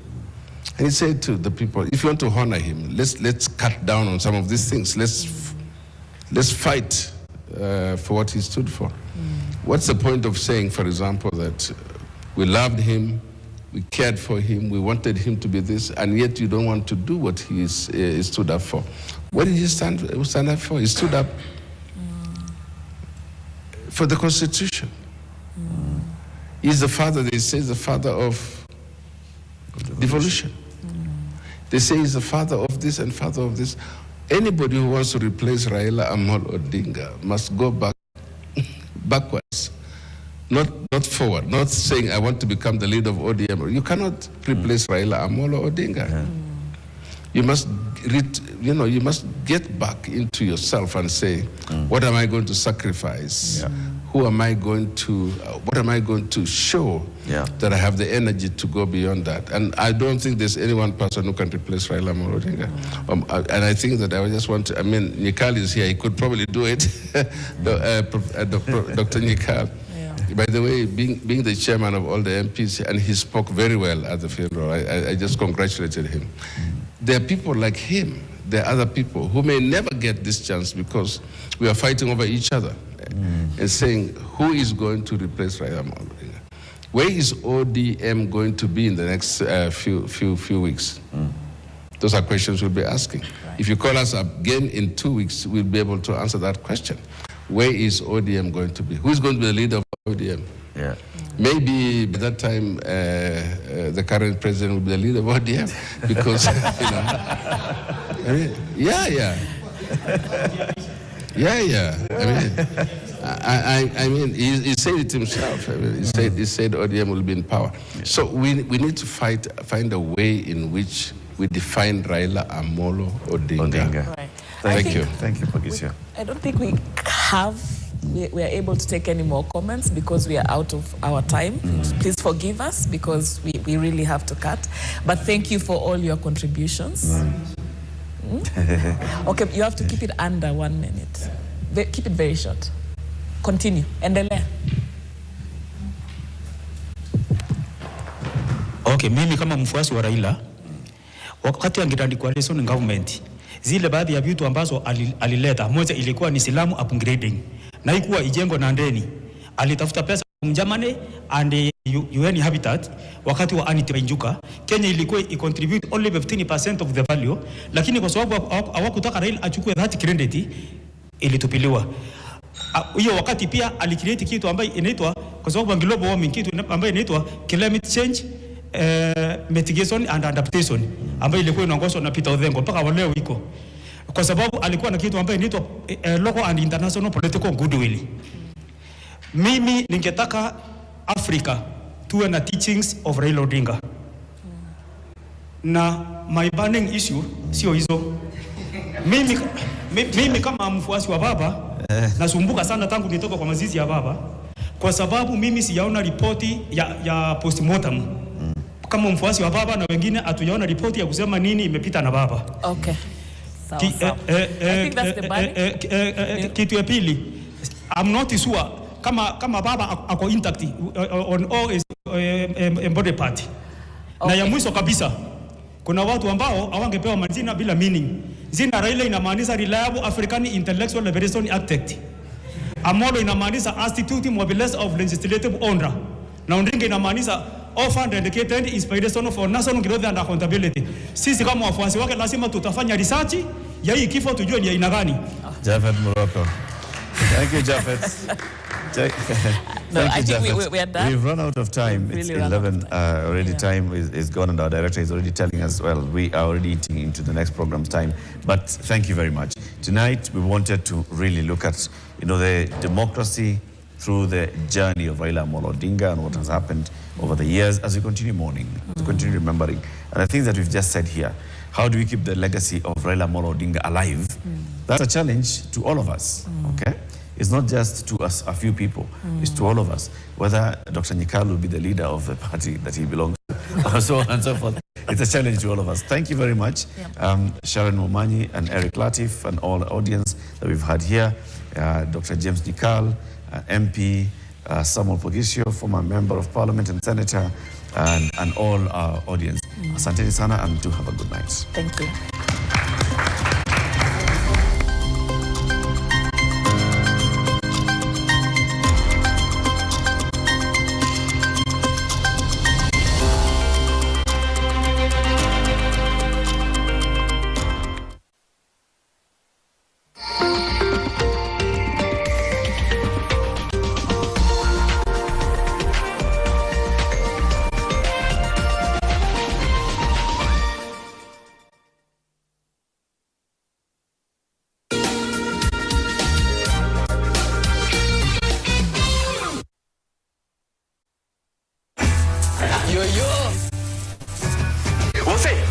And he said to the people, if you want to honor him, let's cut down on some of these things. Let's fight for what he stood for. What's the point of saying, for example, that we loved him, we cared for him, we wanted him to be this, and yet you don't want to do what he stood up for? What did he stand up for? He stood up for the Constitution. He's the father, they say, the father of devolution. They say he's the father of this and father of this. Anybody who wants to replace Raila Amolo Odinga must go backwards, not forward. Not saying I want to become the leader of ODM. You cannot replace Raila Amolo Odinga. You must, you must get back into yourself and say, what am I going to sacrifice? Who am I going to? What am I going to show that I have the energy to go beyond that? And I don't think there's any one person who can replace Raila Amolo Odinga. And I think that I just want to. I mean, Nikal is here; he could probably do it. Dr. Nikal. By the way, being the chairman of all the MPs, and he spoke very well at the funeral. I just congratulated him. There are people like him. There are other people who may never get this chance because we are fighting over each other and saying, who is going to replace Raila Amolo Odinga? Where is ODM going to be in the next few weeks? Those are questions we'll be asking. If you call us again in 2 weeks, we'll be able to answer that question. Where is ODM going to be? Who's going to be the leader of ODM? Maybe by that time, the current president will be the leader of ODM because, I mean, he said it himself. I mean, he said ODM will be in power. So we need to find a way in which we define Raila Amolo Odinga. Right. Thank you. Thank you, Pagisha. I don't think we are able to take any more comments because we are out of our time. Please forgive us because we really have to cut. But thank you for all your contributions. Okay, you have to keep it under 1 minute. Keep it very short. Continue. Endelea. Okay, mimi kama mfuasi wa Raila, wakati angitandikwa election government, zile baadhi ya vitu ambazo alileta, moja ilikuwa ni silamu upgrading. Na ikuwa ijengo na ndeni. Alitafuta pesa mjamane and UN Habitat wakati wa Anita Injuka. Kenya ilikuwa i-contribute only 15% of the value, lakini kwa sababu hawakutaka Raila achukue that credit, ilitupiliwa. Hiyo wakati pia alicreate kitu ambayo inaitwa, kwa sababu global warming, kitu ambayo inaitwa climate change mitigation and adaptation, ambayo ilikuwa inaongozwa na Peter Odhengo mpaka leo iko. Kwa sababu alikuwa na kitu ambayo inaitwa local and international political goodwill. Mimi ningetaka Africa tuwe na teachings of Raila Odinga. Na my burning issue sio hizo. Mimi kama mfuasi wa baba nasumbuka sana tangu nitoka kwa mazizi ya baba, kwa sababu mimi sijaona ripoti ya postmortem. Kama mfuasi wa baba na wengine hatujaona ripoti ya kusema nini imepita na baba. Okay. I think that's the body. Kitu ya pili, I'm not sure kama baba ako intact on all his body part. Na ya mwisho kabisa, kuna watu ambao hawangepewa majina bila meaning. Jina Raila inamaanisha Reliable African Intellectual Liberation Act. Amolo inamaanisha Institute Mobilized of Legislative Order. Na Odinga inamaanisha Offer and Dedicated Inspiration for National Growth and Accountability. Sisi kama wafuasi wake lazima tutafanya research ya hii kifo tujue ni aina gani. Jafet Morocco. Thank you, Jafet. No, I think we are done. We've run out of time. It's Really 11 already. Time is gone, and our director is already telling us, well, we are already eating into the next program's time. But thank you very much. Tonight, we wanted to really look at, the democracy through the journey of Raila Amolo Odinga and what has happened over the years as we continue mourning, as we continue remembering. And the things that we've just said here, how do we keep the legacy of Raila Amolo Odinga alive? That's a challenge to all of us, okay? It's not just to us, a few people, it's to all of us. Whether Dr. Nikal will be the leader of the party that he belongs to, or so on and so forth. It's a challenge to all of us. Thank you very much, Sharon Momanyi and Eric Latif and all the audience that we've had here, Dr. James Nikal, MP, Samuel Pogisio, former member of parliament and senator, and all our audience. Asanteni sana, and do have a good night. Thank you.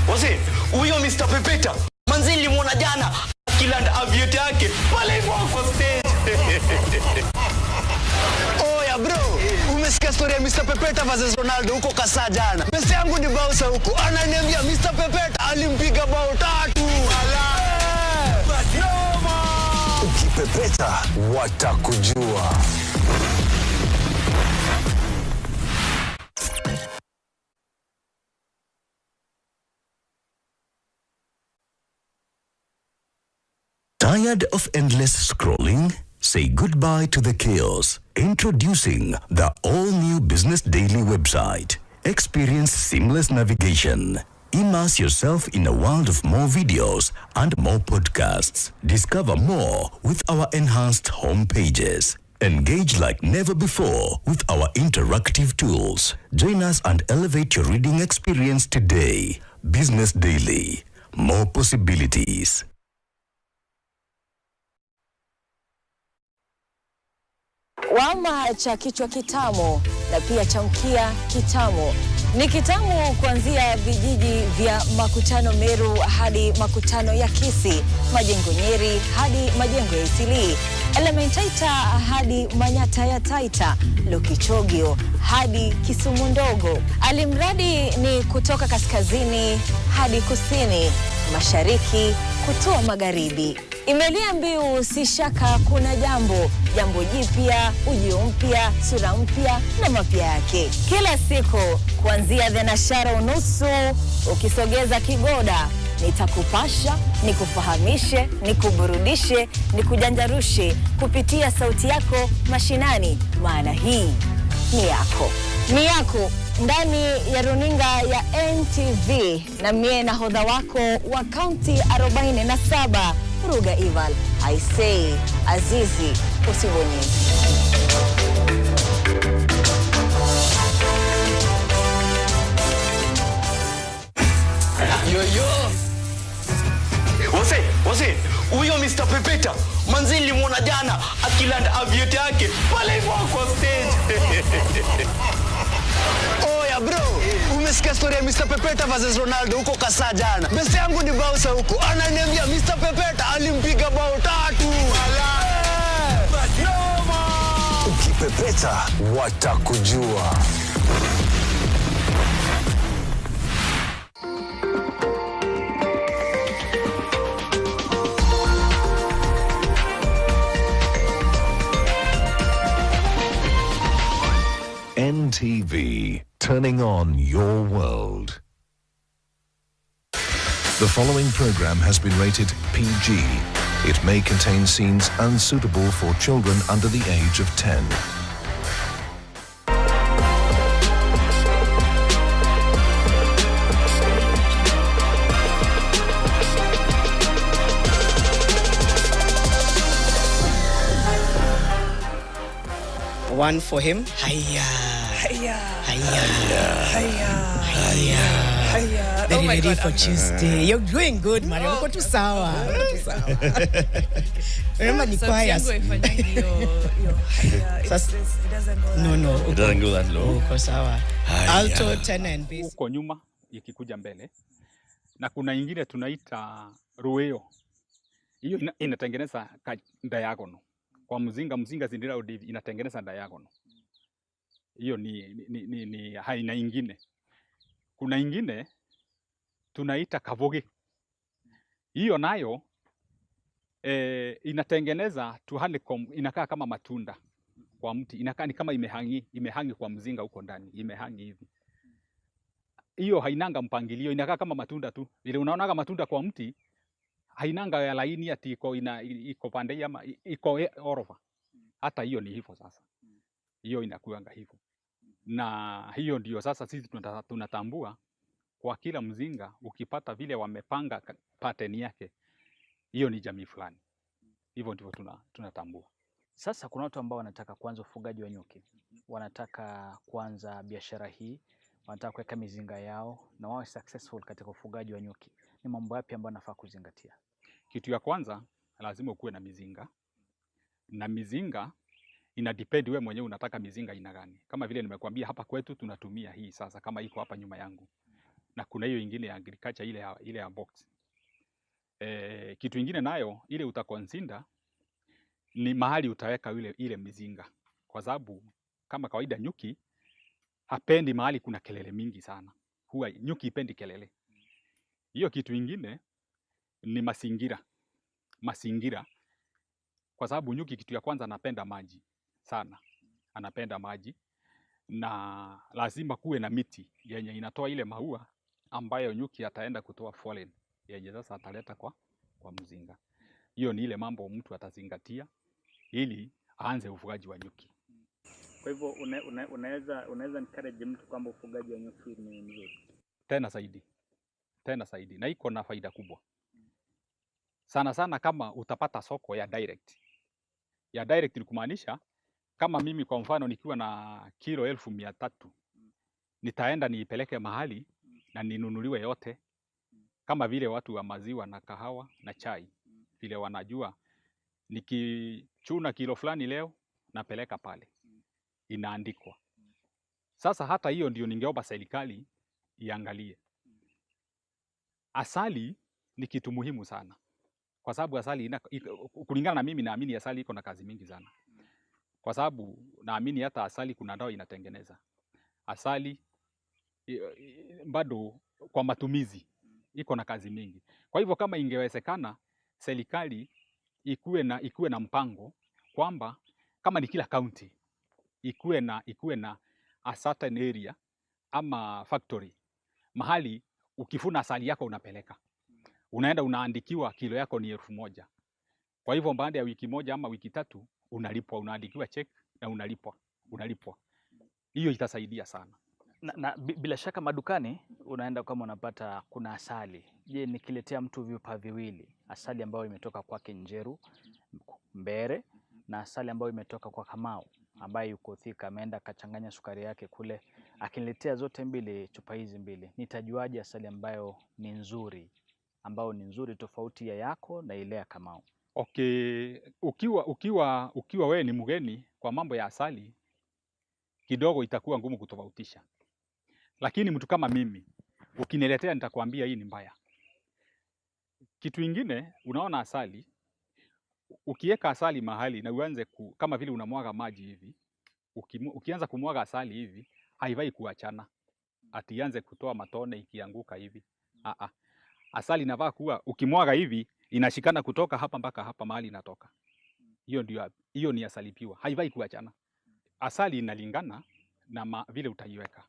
Wase, huyo Mr. Pepeta manzi nilimwona jana akiland aviate yake pale hivyo kwa stage. Oya bro, umesikia story ya Mr. Pepeta versus Ronaldo huko Kasa jana? Best yangu ni Bausa huko. Ananiambia Mr. Pepeta alimpiga bao 3. Ukipepeta watakujua. Tired of endless scrolling? Say goodbye to the chaos. Introducing the all-new Business Daily website. Experience seamless navigation. Immerse yourself in a world of more videos and more podcasts. Discover more with our enhanced home pages. Engage like never before with our interactive tools. Join us and elevate your reading experience today. Business Daily. More possibilities. Wama cha kichwa kitamo na pia cha mkia kitamo. Ni kitamo kuanzia vijiji vya Makutano Meru hadi Makutano ya Kisii, Majengo Nyeri hadi Majengo ya Isilii, Elementaita hadi Manyata ya Taita, Lokichogio hadi Kisumu Ndogo. Alimradi ni kutoka kaskazini hadi kusini, mashariki kutoa magharibi. Imelia mbiu si shaka kuna jambo jipya, ujio mpya, sura mpya na mapya yake. Kila siku kuanzia thenashara unusu ukisogeza kigoda, nitakupasha, nikufahamishe, nikuburudishe, nikujanjarushe kupitia sauti yako mashinani, maana hii ni yako. Ni yako ndani ya runinga ya NTV na mie nahodha wako wa kaunti 47 Ruga Ival. I say Azizi usibonyeze. Wase, huyo Mr. Pepeta manzi nilimwona jana akiland aviate yake pale hivyo kwa stage. Oya bro, umesikia story ya Mr. Pepeta versus Ronaldo huko Kasa jana? Best yangu ni Bausa huko. Ananiambia Mr. Pepeta alimpiga bao 3. Ukipepeta watakujua. NTV, turning on your world. The following program has been rated PG. It may contain scenes unsuitable for children under the age of 10. One for him. Hiya. Hiya. Hiya. Hiya. Hiya. Hiya. Very ready for Tuesday. You're doing good, Maria. Uko tu sawa. Remember ni kwaya. No. It doesn't go that low. Uko sawa. Alto, tenor and bass. Uko nyuma ikikuja mbele. Na kuna ingine tunaita rueo. Hiyo inatengeneza diagonal. Kwa mzinga zindira odivi inatengeneza diagonal. Hiyo ni haina ingine. Kuna ingine tunaita kavoge. Hiyo nayo inatengeneza honeycomb, inakaa kama matunda kwa mti. Inakaa ni kama imehangi kwa mzinga huko ndani, imehangi hivi. Hiyo hainanga mpangilio, inakaa kama matunda tu. Ile unaonaga matunda kwa mti hainanga ya laini ati iko pande ama iko orofa. Hata hiyo ni hivyo sasa. Hiyo inakuanga hivyo. Na hiyo ndio sasa sisi tunatambua kwa kila mzinga ukipata vile wamepanga pattern yake. Hiyo ni jamii fulani. Hivyo ndivyo tunatambua. Sasa kuna watu ambao wanataka kuanza ufugaji wa nyuki. Wanataka kuanza biashara hii, wanataka kuweka mizinga yao na wawe successful katika ufugaji wa nyuki. Ni mambo yapi ambayo nafaa kuzingatia? Kitu ya kwanza lazima ukuwe na mizinga. Na mizinga ina depend wewe mwenyewe unataka mizinga aina gani. Kama vile nimekuambia hapa kwetu tunatumia hii sasa, kama iko hapa nyuma yangu, na kuna hiyo ingine ya agriculture ile ya box. Kitu ingine nayo ile utaconsider ni mahali utaweka ile mizinga, kwa sababu kama kawaida nyuki hapendi mahali kuna kelele mingi sana. Huwa nyuki ipendi kelele. Hiyo kitu ingine ni mazingira, kwa sababu nyuki kitu ya kwanza anapenda maji sana, anapenda maji, na lazima kuwe na miti yenye inatoa ile maua ambayo nyuki ataenda kutoa pollen yenye sasa ataleta kwa mzinga. Hiyo ni ile mambo mtu atazingatia ili aanze ufugaji wa nyuki. Kwa hivyo unaweza encourage mtu kwamba ufugaji wa nyuki ni mzuri. Tena zaidi na iko na faida kubwa. Sana sana kama utapata soko ya direct. Ya direct ni kumaanisha kama mimi kwa mfano nikiwa na kilo 1,300 nitaenda niipeleke mahali na ninunuliwe yote, kama vile watu wa maziwa na kahawa na chai vile wanajua nikichuna kilo fulani leo napeleka pale, inaandikwa. Sasa hata hiyo ndio ningeomba serikali iangalie. Asali ni kitu muhimu sana, kwa sababu asali kulingana na mimi naamini asali iko na kazi mingi sana, kwa sababu naamini hata asali kuna dawa inatengeneza. Asali bado kwa matumizi iko na kazi mingi. Kwa hivyo kama ingewezekana serikali ikuwe na mpango kwamba kama ni kila county ikuwe na a certain area ama factory mahali ukifuna asali yako unapeleka, unaenda unaandikiwa kilo yako ni 1,000. Kwa hivyo baada ya wiki moja ama wiki 3 unalipwa, unaandikiwa check na unalipwa. Hiyo itasaidia sana. Na bila shaka madukani unaenda kama unapata kuna asali. Je, nikiletea mtu vyupa viwili, asali ambayo imetoka kwake Njeru Mbere na asali ambayo imetoka kwa Kamau ambaye yuko Thika, ameenda akachanganya sukari yake kule, akiniletea zote mbili, chupa hizi mbili, nitajuaje asali ambayo ni nzuri tofauti ya yako na ile ya Kamau? Okay, ukiwa wewe ni mgeni kwa mambo ya asali kidogo itakuwa ngumu kutofautisha. Lakini mtu kama mimi ukiniletea nitakwambia hii ni mbaya. Kitu ingine, unaona asali, ukiweka asali mahali na uanze kama vile unamwaga maji hivi, ukianza kumwaga asali hivi, haifai kuachana ati ianze kutoa matone ikianguka hivi. Asali inafaa kuwa ukimwaga hivi inashikana kutoka hapa mpaka hapa mahali inatoka. Hiyo ni asali piwa, haifai kuachana. Asali inalingana na vile utaiweka.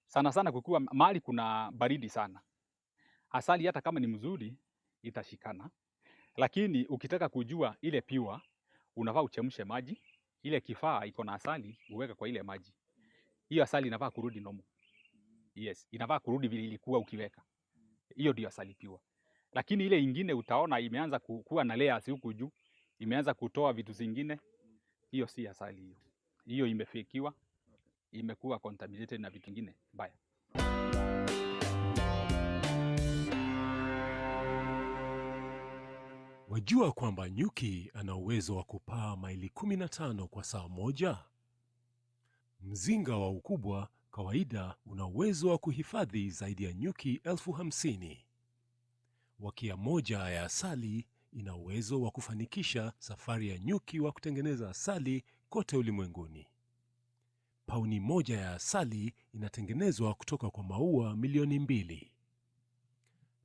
Sana sana kukiwa mahali kuna baridi sana, asali hata kama ni mzuri itashikana. Lakini ukitaka kujua ile piwa, unafaa uchemshe maji, ile kifaa iko na asali uweke kwa ile maji. Hiyo asali inafaa kurudi normal. Yes, inafaa kurudi vile ilikuwa ukiweka. Hiyo ndio asali piwa. Lakini ile ingine utaona imeanza kuwa na layers huku juu, imeanza kutoa vitu zingine, hiyo si asali hiyo. Hiyo imefikiwa, imekuwa contaminated na vitu vingine mbaya. Wajua kwamba nyuki ana uwezo wa kupaa maili 15 kwa saa moja? Mzinga wa ukubwa kawaida una uwezo wa kuhifadhi zaidi ya nyuki 50,000. Wakia moja ya asali ina uwezo wa kufanikisha safari ya nyuki wa kutengeneza asali kote ulimwenguni. Pauni moja ya asali inatengenezwa kutoka kwa maua milioni 2.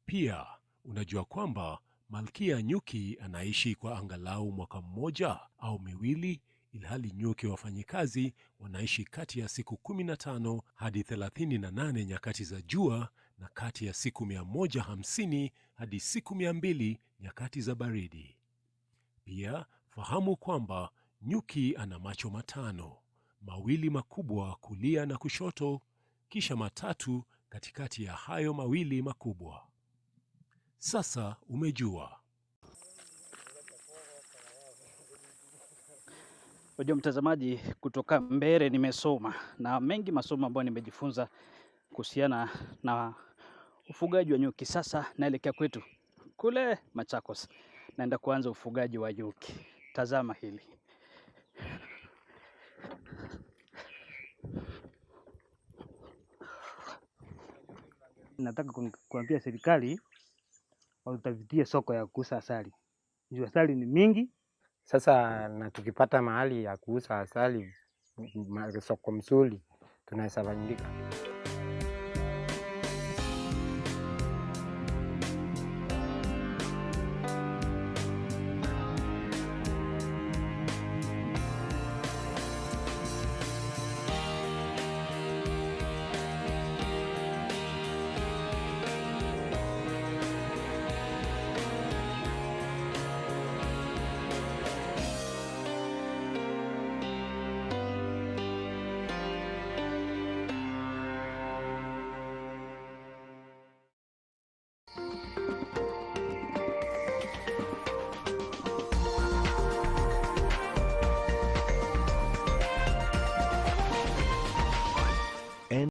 Pia, unajua kwamba malkia nyuki anaishi kwa angalau mwaka mmoja au miwili, ilhali nyuki wafanyikazi wanaishi kati ya siku 15 hadi 38 nyakati za jua na kati ya siku 150 hadi siku 200 nyakati za baridi. Pia, fahamu kwamba nyuki ana macho 5, mawili makubwa kulia na kushoto, kisha 3 katikati ya hayo mawili makubwa. Sasa umejua. Wajua mtazamaji, kutoka Mbere nimesoma na mengi masomo ambayo nimejifunza kuhusiana na ufugaji wa nyuki. Sasa naelekea kwetu kule Machakos, naenda kuanza ufugaji wa nyuki. Tazama hili. Nataka kuambia serikali watutafutie soko ya kuuza asali. Juu asali ni mingi. Sasa na tukipata mahali ya kuuza asali, soko mzuri, tunaweza faidika.